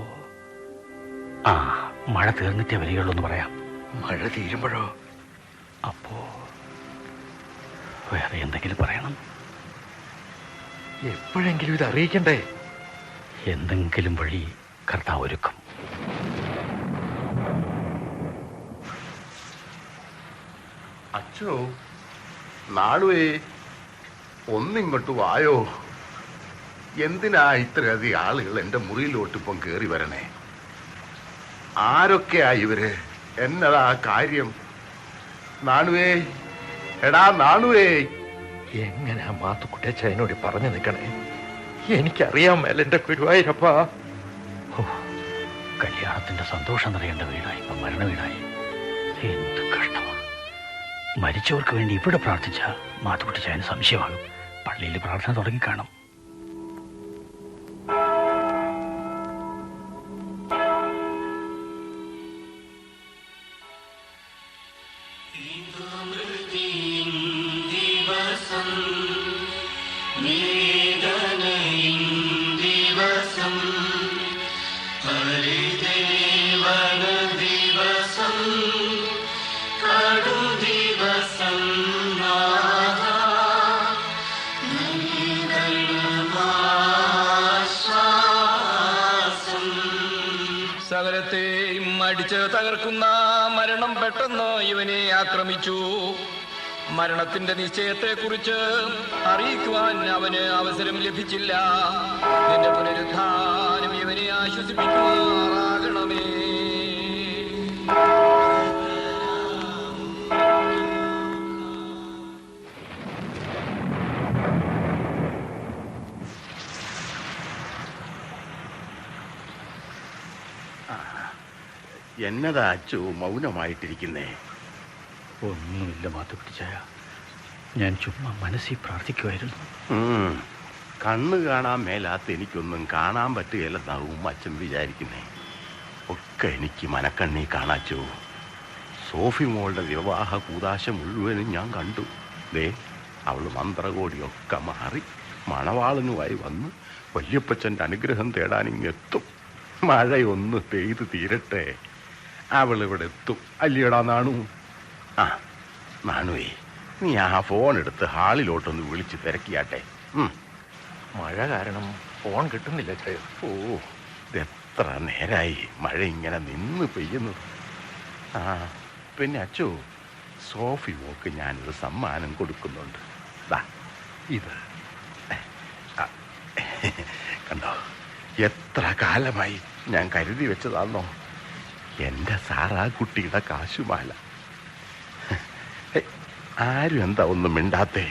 മഴ തീർന്നിട്ടേ വരികയുള്ളൂ എന്ന് പറയാം. മഴ തീരുമ്പോഴോ? അപ്പോ വേറെ എന്തെങ്കിലും പറയണം. എപ്പോഴെങ്കിലും ഇത് അറിയിക്കണ്ടേ? എന്തെങ്കിലും വഴി കർത്താവ് ഒരുക്കും. അച്ഛോ, നാളുവേ, ഒന്നിങ്ങോട്ട് വായോ. എന്തിനാ ഇത്രയധികം ആളുകൾ എൻ്റെ മുറിയിലോട്ടിപ്പം കയറി വരണേ? ആരൊക്കെയാ ഇവര്? എന്നതാ കാര്യം? നാണുവേ, എടാ നാണുവേ! എങ്ങനെയാ മാത്തുക്കുട്ടിയച്ചനോട് പറഞ്ഞു നിൽക്കണേ? എനിക്കറിയാൻ മേല എന്റെ ഗുരുവായൂരപ്പാ. കല്യാണത്തിന്റെ സന്തോഷം നിറയേണ്ട വീടായി ഇപ്പം മരണ വീടായി. എന്ത് കഷ്ടമാണ്. മരിച്ചവർക്ക് വേണ്ടി ഇവിടെ പ്രാർത്ഥിച്ച മാത്തുക്കുട്ടിച്ചായന് സംശയമാകും. പള്ളിയിൽ പ്രാർത്ഥന തുടങ്ങിക്കാണും. അടിച്ച് തകർക്കുന്ന മരണം പെട്ടെന്ന് ഇവനെ ആക്രമിച്ചു. മരണത്തിന്റെ നിശ്ചയത്തെക്കുറിച്ച് അറിയിക്കുവാൻ അവന് അവസരം ലഭിച്ചില്ല. നിന്റെ പുനരുദ്ധാനം ഇവനെ ആശ്വസിപ്പിക്കുമാറാകണമേ. എന്നതാ അച്ചു മൗനമായിട്ടിരിക്കുന്നേ? ഒന്നുമില്ല മാത്തുക്കുട്ടിച്ചായ, ഞാൻ ചുമ്മാ മനസ്സിൽ പ്രാർത്ഥിക്കുമായിരുന്നു. കണ്ണ് കാണാൻ മേലാത്ത എനിക്കൊന്നും കാണാൻ പറ്റുകയില്ലെന്നാവും അച്ഛൻ വിചാരിക്കുന്നേ. ഒക്കെ എനിക്ക് മനക്കണ്ണി കാണാച്ചു. സോഫി മോളുടെ വിവാഹ കൂതാശ മുഴുവനും ഞാൻ കണ്ടു. ദേ അവൾ മന്ത്രകോടിയൊക്കെ മാറി മണവാളനുമായി വന്ന് വല്യപ്പച്ചൻ്റെ അനുഗ്രഹം തേടാനിങ്ങെത്തും. മഴയൊന്ന് പെയ്ത് തീരട്ടെ, അവളിവിടെ എത്തും. അല്ലയടാ നാണു? ആ നാണുവേ, നീ ആ ഫോൺ എടുത്ത് ഹാളിലോട്ടൊന്ന് വിളിച്ച് തിരക്കിയാട്ടെ. മഴ കാരണം ഫോൺ കിട്ടുന്നില്ല ചായ. ഓ, ഇതെത്ര നേരായി മഴ ഇങ്ങനെ നിന്ന് പെയ്യുന്നത്. ആ പിന്നെ അച്ചു, സോഫി മോക്ക് ഞാനൊരു സമ്മാനം കൊടുക്കുന്നുണ്ട്. ദാ ഇത് കണ്ടോ, എത്ര കാലമായി ഞാൻ കരുതി വെച്ചതാണോ എൻ്റെ സാറാ കുട്ടിയുടെ കാശുമാല. ആരും എന്താ ഒന്നും മിണ്ടാത്തേ?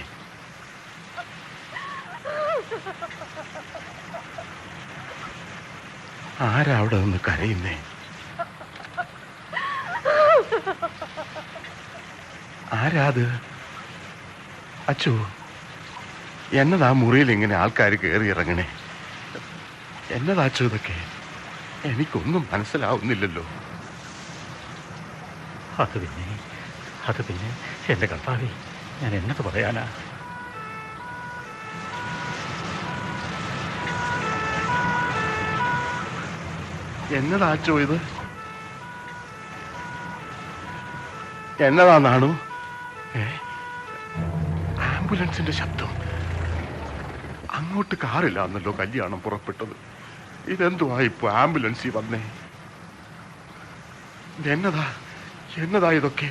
ആരാ അവിടെ നിന്ന് കരയുന്നേ? ആരാത്? അച്ചു, എന്നതാ മുറിയിൽ ഇങ്ങനെ ആൾക്കാർ കയറി ഇറങ്ങണേ? എന്നതാ അച്ചു ഇതൊക്കെ? എനിക്കൊന്നും മനസ്സിലാവുന്നില്ലല്ലോ. അത് പിന്നെ എൻ്റെ കർത്താവേ, ഞാൻ എന്നത് പറയാനാ? എന്നതാ അച്ചോ ഇത്? എന്നതാ നാണു? ആംബുലൻസിന്റെ ശബ്ദം. അങ്ങോട്ട് കാറില്ലാന്നല്ലോ കല്യാണം പുറപ്പെട്ടത്. ഇതെന്തുവാ ഇപ്പൊ ആംബുലൻസിൽ വന്നേ? എന്നതാ ഇതൊക്കെ?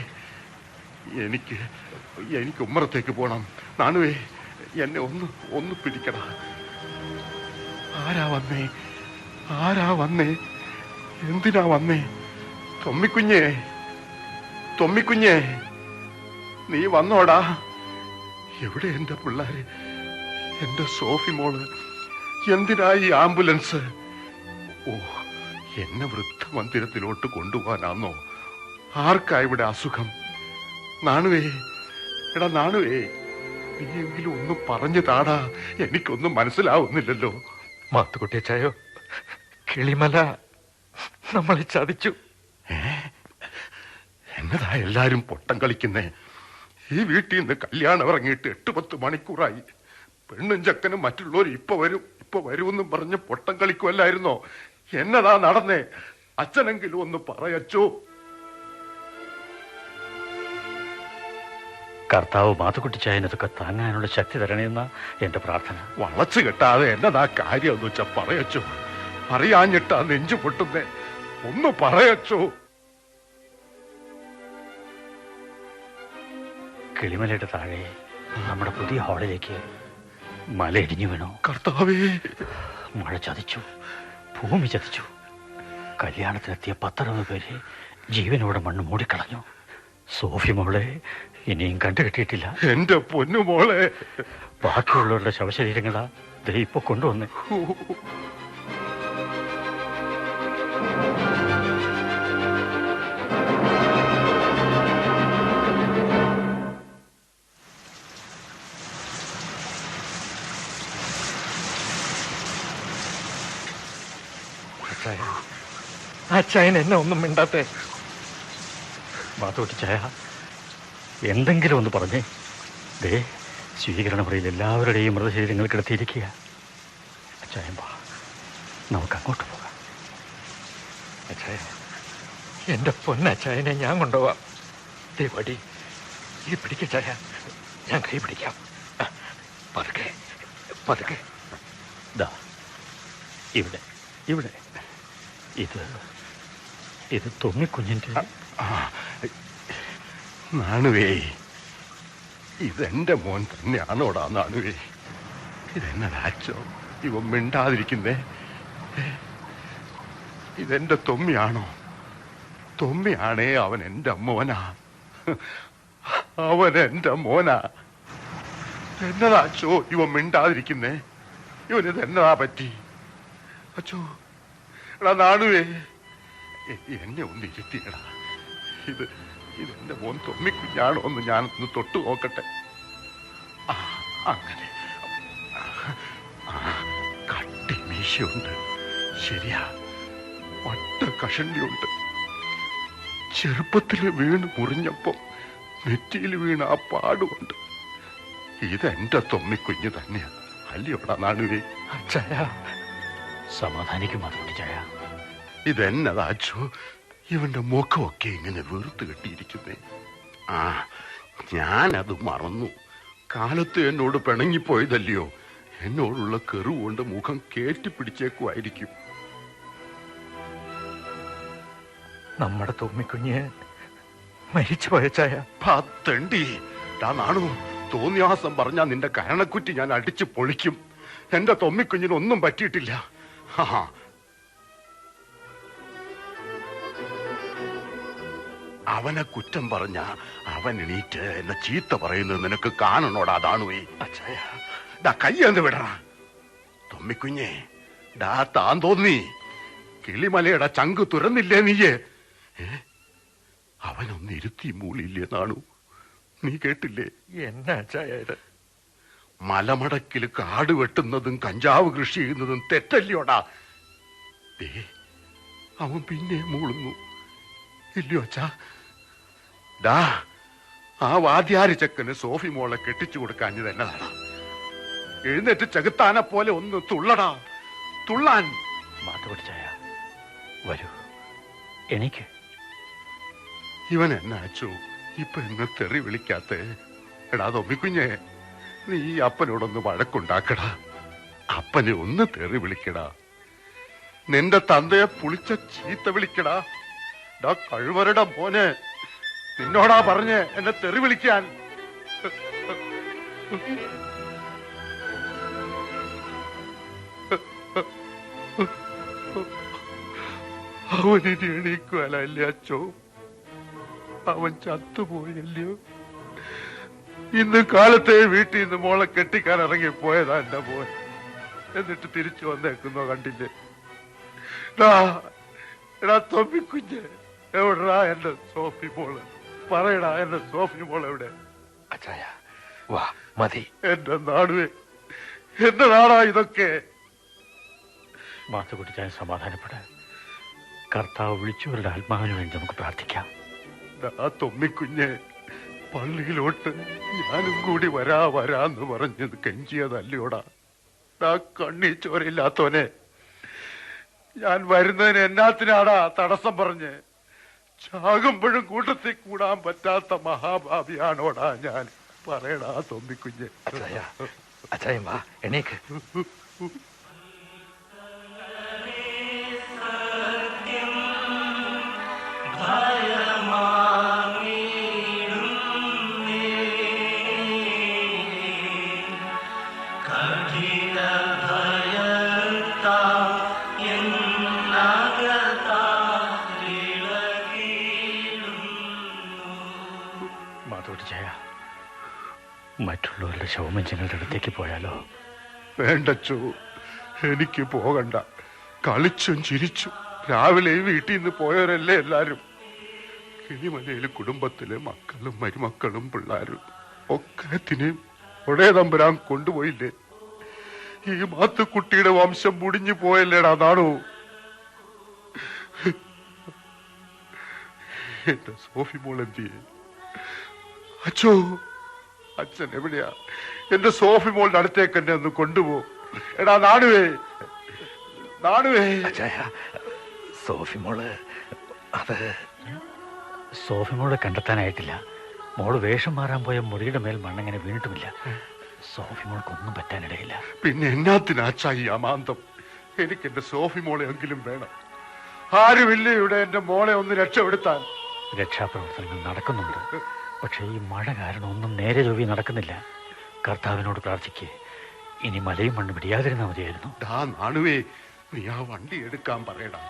എനിക്ക് ഉമ്മറത്തേക്ക് പോണം. നാണുവേ, എന്നെ ഒന്ന് പിടിക്കടാ. ആരാ വന്നേ? എന്തിനാ വന്നേ? തൊമ്മിക്കുഞ്ഞേ, നീ വന്നോടാ? എവിടെ എന്റെ പിള്ളേര്? എന്റെ സോഫി മോള്? എന്തിനാ ഈ ആംബുലൻസ്? ഓ, എന്നെ വൃദ്ധമന്ദിരത്തിലോട്ട് കൊണ്ടുപോകാനാന്നോ? ആർക്കാ ഇവിടെ അസുഖം? നാണുവേ, എടാ നാണുവേ, നീയെങ്കിലും ഒന്ന് പറഞ്ഞു താടാ. എനിക്കൊന്നും മനസ്സിലാവുന്നില്ലല്ലോ. മാത്തുക്കുട്ടിയച്ചായോ, കിളിമല നമ്മളെ ചതിച്ചു. എന്നതാ എല്ലാരും പൊട്ടം കളിക്കുന്നേ? ഈ വീട്ടിൽ നിന്ന് കല്യാണം ഇറങ്ങിയിട്ട് 8-10 മണിക്കൂറായി. പെണ്ണും ചക്കനും മറ്റുള്ളവർ ഇപ്പൊ വരുമെന്നും പറഞ്ഞ് പൊട്ടം കളിക്കുമല്ലായിരുന്നോ? എന്നതാ നടന്നേ? അച്ഛനെങ്കിലും ഒന്ന് പറയച്ചോ. കർത്താവ് മാത്തുക്കുട്ടിച്ചായനതൊക്കെ താങ്ങാനുള്ള ശക്തി തരണേന്ന എന്റെ പ്രാർത്ഥന. വളച്ചു കെട്ടാതെ എന്നതാ കാര്യം എന്ന് വെച്ചാ പറയച്ചോ. അറിയാഞ്ഞിട്ടാ നെഞ്ചു പൊട്ടുന്നേ. ഒന്ന് പറയച്ചോ. കിളിമലയുടെ താഴെ നമ്മുടെ പുതിയ ഹാളിലേക്ക് മല ഇടിഞ്ഞു വീണു. കർത്താവേ, മഴ ചതിച്ചു, ഭൂമി ചതിച്ചു. കല്യാണത്തിനെത്തിയ 10-60 പേരെ ജീവനോടെ മണ്ണ് മൂടിക്കളഞ്ഞു. സോഫി മോളെ ഇനിയും കണ്ടുകിട്ടിയിട്ടില്ല. എന്റെ പൊന്നുമോളെ, ബാക്കിയുള്ളവരുടെ ശവശരീരങ്ങളാ ദേ ഇപ്പൊ കൊണ്ടുവന്നേ. അച്ചായൻ എന്നെ ഒന്നും മിണ്ടാത്തേ? മാത്തോട്ടിച്ചായ, എന്തെങ്കിലും ഒന്ന് പറഞ്ഞേ. ദേ സ്വീകരണ മുറിയിൽ എല്ലാവരുടെയും മൃതശരീരങ്ങൾ കിടത്തിയിരിക്കുക. അച്ചായൻ വാ, നമുക്ക് അങ്ങോട്ട് പോകാം. അച്ചായ, എന്റെ പൊന്നച്ചായനെ ഞാൻ കൊണ്ടുപോവാം. ദേ വടി, ഇത് പിടിക്കച്ചായ, ഞാൻ കൈ പിടിക്കാം. പതുക്കെ പതുക്കെ. ദാ ഇവിടെ ഇവിടെ. ഇത് തൊമ്മിക്കുഞ്ഞിന്റെ. നാണുവേ, ഇതെന്റെ മോൻ തന്നെയാണോടാ നാണുവേ? ഇതെന്നതാച്ചോ ഇവൻ മിണ്ടാതിരിക്കുന്നേ? ഇതെന്റെ തൊമ്മിയാണോ? തൊമ്മിയാണേ അവൻ എന്റെ മോനാ, അവൻ എന്റെ മോനാ. എന്നതാച്ചോ ഇവൻ മിണ്ടാതിരിക്കുന്നേ? ഇവനിത് എന്നതാ പറ്റി? അച്ചോ, എടാ നാണുവേ, എന്നെ ഒന്ന് ഇരുത്തിയടാ. ഇതെന്റെ മോൻ തൊമ്മിക്കുഞ്ഞാണോ എന്ന് ഞാനൊന്ന് തൊട്ടു നോക്കട്ടെ. അങ്ങനെ കട്ടി മീശയുണ്ട്, ശരിയാ, ഒറ്റ കഷണ്ടിയുണ്ട്. ചെറുപ്പത്തിൽ വീണ് മുറിഞ്ഞപ്പോ നെറ്റിയിൽ വീണ് ആ പാടുകൊണ്ട്. ഇതെന്റെ തൊമ്മിക്കുഞ്ഞ് തന്നെയാ, അല്ലയോടാ നാണുവേ? സമാധാനിക്കും അതുകൊണ്ട് ചായ. ഇതെന്നതാച്ചോ ഇവന്റെ മുഖമൊക്കെ ഇങ്ങനെ വെറുത്ത് കെട്ടിയിരിക്കുന്നേ? ഞാനത് മറന്നു. കാലത്ത് എന്നോട് പിണങ്ങിപ്പോയതല്ലയോ, എന്നോടുള്ള കെറുകൊണ്ട് മുഖം കേറ്റിപ്പിടിച്ചേക്കുമായിരിക്കും. നമ്മുടെ തൊമ്മിക്കുഞ്ഞ് മരിച്ചു പോയ ചായ. പത്തണ്ടി നാണു, തോന്നിയാസം പറഞ്ഞാ നിന്റെ കരണക്കുറ്റി ഞാൻ അടിച്ചു പൊളിക്കും. എന്റെ തൊമ്മിക്കുഞ്ഞിനൊന്നും പറ്റിയിട്ടില്ല. അവനെ കുറ്റം പറഞ്ഞ അവൻ എണീറ്റ് എന്നെ ചീത്ത പറയുന്നത് നിനക്ക് കാണണോടാ താണുവേ? കയ്യെന്ന് വിടറാ തൊമ്മിക്കുഞ്ഞേ. താൻ തോന്നി കിളിമലയുടെ ചങ്ക് തുറന്നില്ലേ നീയേ? അവനൊന്ന് ഇരുത്തി മൂളിയില്ലേ നാണു? നീ കേട്ടില്ലേ? എന്നാ ചായ ഇത്? മലമടക്കിൽ കാട് വെട്ടുന്നതും കഞ്ചാവ് കൃഷി ചെയ്യുന്നതും തെറ്റല്ലയോടാ? അവൻ പിന്നെ മൂളുന്നു, ഇല്ലയോ അച്ഛാ? ആ വാദ്യാരി ചെക്കന് സോഫി മോളെ കെട്ടിച്ചു കൊടുക്കാഞ്ഞത് എന്നതാടാ? എഴുന്നേറ്റ് ചെകുത്താനെ പോലെ ഒന്ന് തുള്ളടാ, തുള്ളാൻ. മാട്ടുപിടിച്ചായ വരൂ, എനിക്ക്. ഇവൻ എന്നാ അച്ചു ഇപ്പൊ എന്നെ തെറി വിളിക്കാത്ത? എടാ തൊമ്മിക്കുഞ്ഞെ, നീ അപ്പനോടൊന്ന് വഴക്കുണ്ടാക്കടാ. അപ്പനെ ഒന്ന് തെറി വിളിക്കടാ. നിന്റെ തന്തയെ പുളിച്ച ചീത്ത വിളിക്കടാ. കഴിവരുടെ മോനെ, നിന്നോടാ പറഞ്ഞ് എന്നെ തെറി വിളിക്കാൻ. അവനിനി എണീക്കുവാനല്ലേ അച്ചോ? അവൻ ചത്തുപോയല്ലയോ? ഇന്ന് കാലത്തെ വീട്ടിൽ നിന്ന് മോളെ കെട്ടിക്കാൻ ഇറങ്ങി പോയതാ എന്റെ മോൻ. എന്നിട്ട് തിരിച്ചു വന്നേക്കുന്നോ കണ്ടില്ലേ? എടാ തൊമ്മിക്കുഞ്ഞ്, എവിടാ എന്റെ സോഫി മോള്? പറയടാ, എന്റെ സോഫി മോൾ എവിടെ? അച്ചായ വാ, മതി. എന്റെ നാടുവേ, എന്റെ നാടാ ഇതൊക്കെ? മാത്തുകുട്ടിച്ചായ സമാധാനപ്പെടാൻ. കർത്താവ് വിളിച്ചവരുടെ ആത്മാവിന് വേണ്ടി നമുക്ക് പ്രാർത്ഥിക്കാം. തൊമ്മിക്കുഞ്ഞ്, പള്ളിയിലോട്ട് ഞാനും കൂടി വരാന്ന് പറഞ്ഞത് കെഞ്ചിയതല്ലയോടാ? കണ്ണീ ചോരയില്ലാത്തോനെ, ഞാൻ വരുന്നതിന് എന്നാത്തിനാടാ തടസ്സം പറഞ്ഞ്? ചാകുമ്പോഴും കൂട്ടത്തിൽ കൂടാൻ പറ്റാത്ത മഹാഭാവിയാണോടാ ഞാൻ? പറയടാ തൊമ്മിക്കുഞ്ഞ്. അച്ചായ വാ, എണീക്ക്. മാധുടിച്ചായ, മറ്റുള്ളവരുടെ ശവമഞ്ചങ്ങളുടെ അടുത്തേക്ക് പോയാലോ? വേണ്ടച്ചോ, എനിക്ക് പോകണ്ട. കളിച്ചും ചിരിച്ചു രാവിലെ വീട്ടിൽ നിന്ന് പോയവരല്ലേ എല്ലാരും. കിളിമലയിലെ കുടുംബത്തിലെ മക്കളും മരുമക്കളും പിള്ളാരും ഒക്കത്തിനെയും ഒടേ തമ്പുരാൻ കൊണ്ടുപോയില്ലേ? ഈ മാത്തുക്കുട്ടിയുടെ വംശം മുടിഞ്ഞു പോയല്ലേടാ നാണു? എന്റെ സോഫി മോൾ എന്തിയെ? അച്ചോ, അച്ഛൻ എവിടെയാ? എന്റെ സോഫി മോളുടെ അടുത്തേക്ക് എന്നെ ഒന്ന് കൊണ്ടുപോ. എടാ നാടുവേ, നാടുവേ. സോഫി മോള് അത് സോഫി മോളെ കണ്ടെത്താനായിട്ടില്ല. മോള് വേഷം മാറാൻ പോയ മുറിയുടെ മേൽ മണ്ണെങ്ങനെ വീണിട്ടുമില്ല. സോഫി മോൾക്കൊന്നും പറ്റാനിടയില്ല. പിന്നെ എന്നാത്തിനാച്ചാ ഈ അമാന്തം? എനിക്ക് എന്റെ സോഫി മോളെ എങ്കിലും വേണം. ആരുമില്ല ഇവിടെ എന്റെ മോളെ ഒന്ന് രക്ഷപ്പെടുത്താൻ. രക്ഷാപ്രവർത്തനങ്ങൾ നടക്കുന്നുണ്ട്. പക്ഷേ ഈ മഴ കാരണം ഒന്നും നേരെ ചൊവ്വി നടക്കുന്നില്ല. കർത്താവിനോട് പ്രാർത്ഥിക്ക്. ഇനി മലയും മണ്ണും പിടിയാതിരുന്നാൽ മതിയായിരുന്നു. നാണുവേ, നീ ആ വണ്ടി എടുക്കാൻ പറയടാ.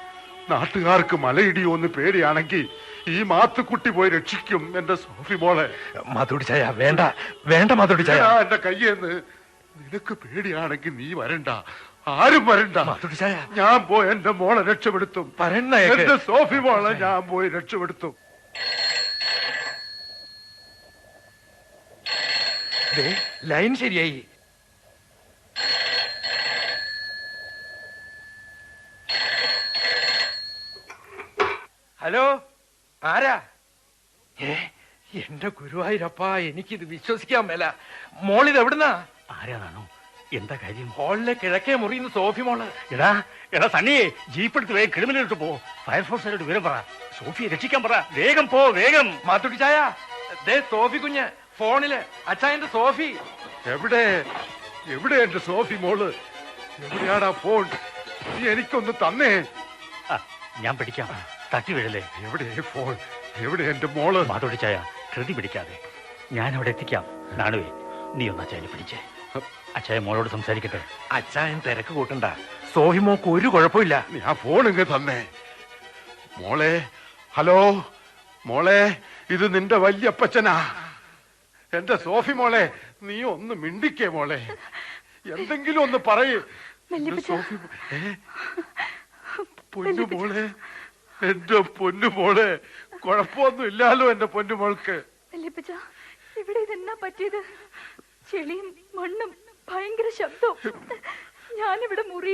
നാട്ടുകാർക്ക് മലയിടിയോന്ന് പേടിയാണെങ്കിൽ ഈ മാത്തുക്കുട്ടി പോയി രക്ഷിക്കും എന്റെ സോഫി മോളെ. മാധുടിച്ചായ വേണ്ട വേണ്ട മാധുടിച്ചായ. എന്റെ കയ്യെന്ന് നിനക്ക് പേടിയാണെങ്കിൽ നീ വരണ്ട, ആരും വരണ്ട. മാധുടിച്ചായ ഞാൻ പോയി എന്റെ മോളെ രക്ഷപ്പെടുത്തും. എന്റെ സോഫി മോളെ ഞാൻ പോയി രക്ഷപ്പെടുത്തും. ലൈൻ ശരിയായി. ഹലോ, ആരാ? എന്റെ ഗുരുവായൂരപ്പ, എനിക്കിത് വിശ്വസിക്കാൻ മേല. മോളിത് എവിടുന്നാ? ആരാണോ? എന്താ കാര്യം? ഹോളിലെ കിഴക്കേ മുറിയുന്ന സോഫി മോള്. എടാ സണ്ണിയെ, ജീപ്പ് എടുത്ത് വേഗം ക്രിമിനലിട്ട് പോ. ഫയർഫോഴ്സിനോട് വിവരം പറ. സോഫിയെ രക്ഷിക്കാൻ പറ. വേഗം പോ, വേഗം. മാത്തുട്ടിച്ചായ, ദേ സോഫി കുഞ്ഞ് ഫോണില്. അച്ചായന്റെ സോഫി. എവിടെ എവിടെ എന്റെ സോഫി മോള്? എവിടെയാടാ ഫോൺ? നീ എനിക്കൊന്ന് തന്നേ. ഞാൻ പിടിക്കാം, തട്ടി വീഴല്ലേ. എവിടെ ഫോൺ? എവിടെ എന്റെ മോള്? മാതോടിച്ചായ, ധൃതി പിടിക്കാതെ, ഞാൻ അവിടെ എത്തിക്കാം. നാണുവേ, നീ ഒന്ന് അച്ചായനെ പിടിച്ചേ. അച്ചായ മോളോട് സംസാരിക്കട്ടെ. അച്ചായൻ തിരക്ക് കൂട്ടണ്ട. സോഫി മോക്ക് ഒരു കുഴപ്പമില്ല. നീ ആ ഫോൺ ഇങ്ങ് തന്നേ. മോളെ, ഹലോ മോളെ, ഇത് നിന്റെ വല്യപ്പച്ചനാ. എന്റെ സോഫി മോളെ, നീ ഒന്ന് മിണ്ടിക്കേ മോളെ. എന്തെങ്കിലും ഒന്ന് പറയേ. സോഫി പൊന്നു മോളെ, എന്റെ പൊന്നു മോളെ, കുഴപ്പമൊന്നും ഇല്ലാലോ എന്റെ പൊന്നു മോൾക്ക്? ഇവിടെ ഇതെന്നാ പറ്റിയത്? ചെളിയും മണ്ണും ഭയങ്കര ശബ്ദവും. ഞാനിവിടെ മുറി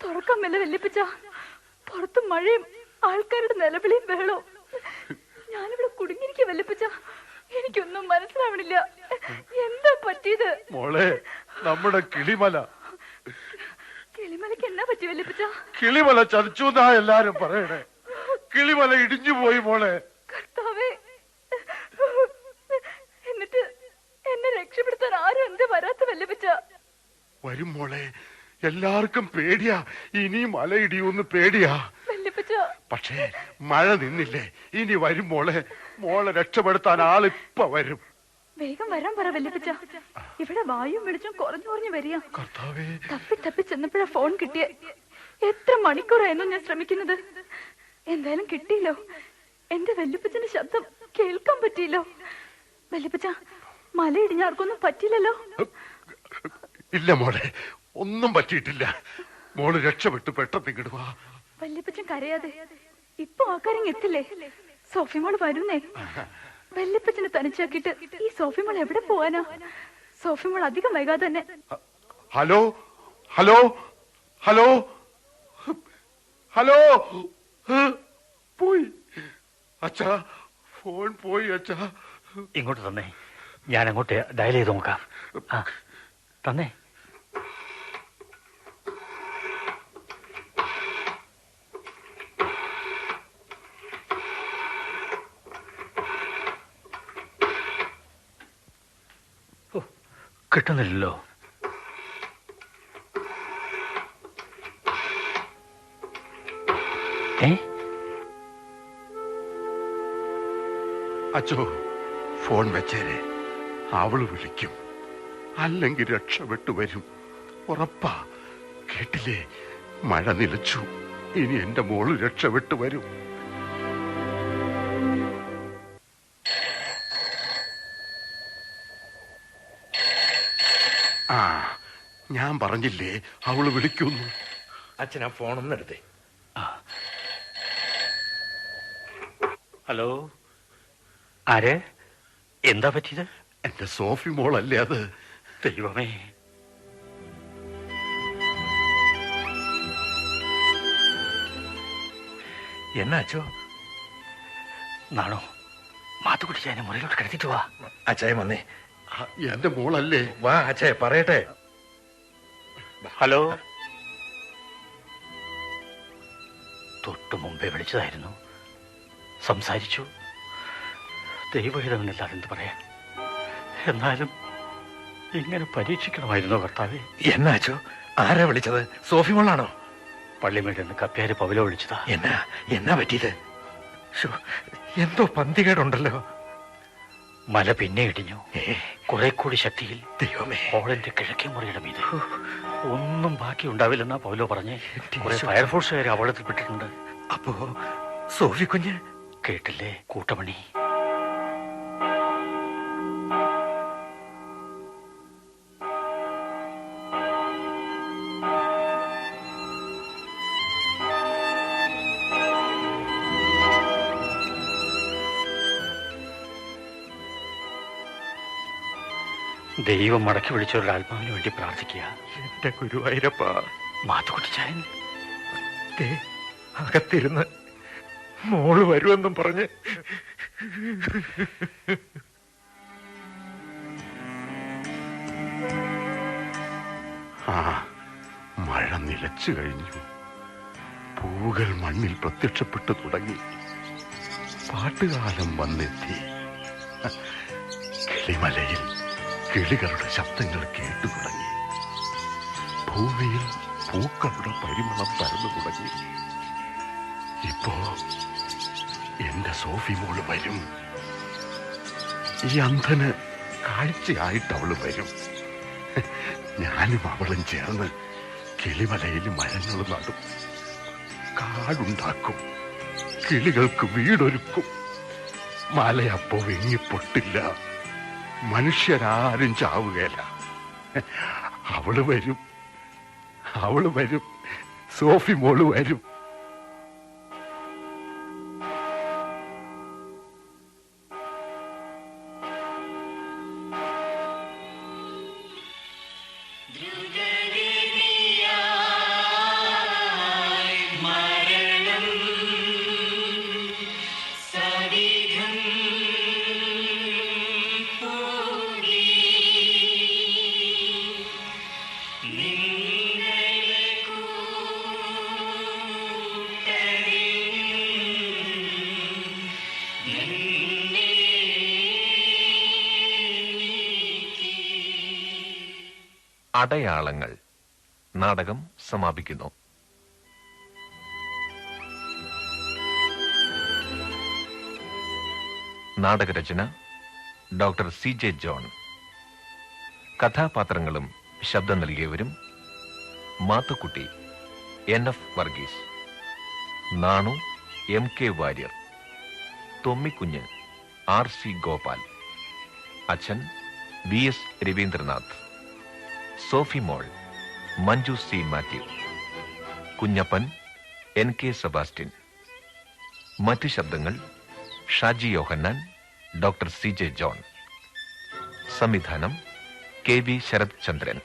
തുറക്കാൻ മേല വല്യപ്പച്ച. പുറത്ത് മഴയും ആൾക്കാരുടെ നിലവിളിയും ബഹളവും. ഞാനിവിടെ കുടുങ്ങിയിരിക്കും വല്യപ്പച്ച. എനിക്കൊന്നും മനസ്സിലാവണില്ല. എന്താ പറ്റിയത്? മോളെ, നമ്മുടെ കിളിമല. കിളിമലക്ക് എന്നാ പറ്റി വല്യപ്പച്ച? കിളിമല ചതിച്ചു എന്നാ എല്ലാരും പറയണേ. കിളിമല ഇടിഞ്ഞു പോയി മോളെ. കർത്താവേ, എന്നിട്ട് എന്നെ രക്ഷപ്പെടുത്താൻ ആരും എന്ത് വരാത്ത വല്യപ്പച്ച? വരും മോളെ, എല്ലാവർക്കും പേടിയാ. ഇനി മല ഇടിയൂന്ന് പേടിയാ. പക്ഷേ മഴ നിന്നില്ലേ, ഇനി വരും മോളെ. മോളെ രക്ഷപ്പെടുത്താൻ ആളിപ്പ വരും. വേഗം വരാൻ പറ വല്യപ്പച്ച. ഇവിടെ വായും വെളിച്ചം കുറഞ്ഞു വരിക. കർത്താവേ, തപ്പി ചെന്നപ്പോഴാ ഫോൺ കിട്ടിയ. എത്ര മണിക്കൂറായിരുന്നു ഞാൻ ശ്രമിക്കുന്നത്. എന്തായാലും കിട്ടിയില്ലോ. എന്റെ വല്യപ്പച്ചന്റെ ശബ്ദം കേൾക്കാൻ പറ്റിയില്ലോ. വല്യപ്പച്ച, മലയിടിഞ്ഞാർക്കൊന്നും പറ്റിയില്ലല്ലോ? ഇല്ല മോളെ, ഒന്നും പറ്റിയിട്ടില്ല. മോള് രക്ഷപ്പെട്ടു പെട്ടെന്ന് ഇങ്ങടുവാ. വല്യപ്പച്ചൻ കരയാതെ. ഇപ്പൊ ആൾക്കാരിങ് എത്തില്ലേ? സോഫി മോള് വരുന്നേ. വല്യപ്പച്ചനെ തനിച്ചാക്കിട്ട് ഈ സോഫി മോൾ എവിടെ പോവാനാ? സോഫി മോൾ അധികം വൈകാതെ തന്നെ. Hello hello hello hello. പോയി അച്ഛാ, ഫോൺ പോയി അച്ഛാ. ഇങ്ങോട്ട് തന്നെ, ഞാൻ അങ്ങോട്ട് ഡയൽ ചെയ്ത് നോക്കാം. തന്നെ. കിട്ടുന്നില്ലല്ലോ. അച്ചോ, ഫോൺ വെച്ചേരെ. അവള് വിളിക്കും, അല്ലെങ്കിൽ രക്ഷപ്പെട്ടു വരും. ഉറപ്പാ. കേട്ടില്ലേ, മഴ നിലച്ചു. ഇനി എന്റെ മോള് രക്ഷപ്പെട്ടു വരും. ആ, ഞാൻ പറഞ്ഞില്ലേ അവള് വിളിക്കുന്നു. അച്ഛനാ ഫോണൊന്നും എടുത്തേ. ഹലോ, ആര്? എന്താ പറ്റിയത്? എന്റെ സോഫി മോളല്ലേ അത്? ദൈവമേ, എന്നാ അച്ചോ? നാണോ, മാത്തുക്കുട്ടി ചായനെ മുറിയിലോട്ട് കിടത്തിട്ട് വാ. അച്ചായ വന്നേ. എന്റെ മോളല്ലേ? വാ അച്ചായ, പറയട്ടെ. ഹലോ. തൊട്ടു മുമ്പേ വിളിച്ചതായിരുന്നു, സംസാരിച്ചു. ദൈവഹിതമെന്നില്ലാതെ എന്ത് പറയാൻ. എന്നാലും ഇങ്ങനെ പരീക്ഷിക്കണമായിരുന്നോ കർത്താവേ? എന്നാച്ചോ? ആരാ വിളിച്ചത്? സോഫി മോളാണോ? പള്ളിമേട് നിന്ന് കപ്പ്യാര് പൗലോ വിളിച്ചതാ. എന്നാ പറ്റിയത്? എന്തോ പന്തികേടുണ്ടല്ലോ. മല പിന്നെ ഇടിഞ്ഞു. കുറെ കൂടി ശക്തിയിൽ. ദൈവമേ, ഹോളിന്റെ കിഴക്കേ മുറിയുടെ മീതെ ഒന്നും ബാക്കി ഉണ്ടാവില്ലെന്നാ പൗലോ പറഞ്ഞ്. കുറെ ഫയർഫോഴ്സുകാർ അപകടത്തിൽപ്പെട്ടിട്ടുണ്ട്. അപ്പോ സോഫി കുഞ്ഞ് കേട്ടില്ലേ? കൂട്ടമണി. ദൈവം മടക്കി വിളിച്ചവരുടെ ആത്മാവിന് വേണ്ടി പ്രാർത്ഥിക്കുക. എന്റെ ഗുരുവായൂരപ്പ. മാത്തുക്കുട്ടിച്ചായൻ അകത്തിരുന്ന് മോള് വരുമെന്നും പറഞ്ഞ് ആ മഴ നിലച്ചു കഴിഞ്ഞു. പൂകൾ മണ്ണിൽ പ്രത്യക്ഷപ്പെട്ടു തുടങ്ങി. പാട്ടുകാലം വന്നെത്തി. കിളിമലയിൽ കിളികളുടെ ശബ്ദങ്ങൾ കേട്ടു തുടങ്ങി. ഭൂമിയിൽ പൂക്കളുടെ പരിമളം പരന്നു തുടങ്ങി. ഇപ്പോ എന്റെ സോഫി മോള് വരും. ഈ അന്ധന് കാഴ്ചയായിട്ട് അവള് വരും. ഞാനും അവളും ചേർന്ന് കിളിമലയിൽ മരങ്ങൾ നടും, കാടുണ്ടാക്കും, കിളികൾക്ക് വീടൊരുക്കും. മലയപ്പോ വെങ്ങിപ്പൊട്ടില്ല, മനുഷ്യരാരും ചാവുകയില്ല. അവള് വരും, അവള് വരും, സോഫി മോള് വരും. അടയാളങ്ങൾ നാടകം സമാപിക്കുന്നു. നാടകരചന ഡോക്ടർ CJ ജോൺ. കഥാപാത്രങ്ങളും ശബ്ദം നൽകിയവരും: Mathukutty NF Varghese, Nanu MK Warrier, Thommikunju RC Gopal, അച്ഛൻ VS രവീന്ദ്രനാഥ്, സോഫി മോൾ Manju C Mathew, Kunjappan NK Sebastian. മറ്റ് ശബ്ദങ്ങൾ: Shaji Yohannan, doctor CJ John. സംവിധാനം KV ശരത് ചന്ദ്രൻ.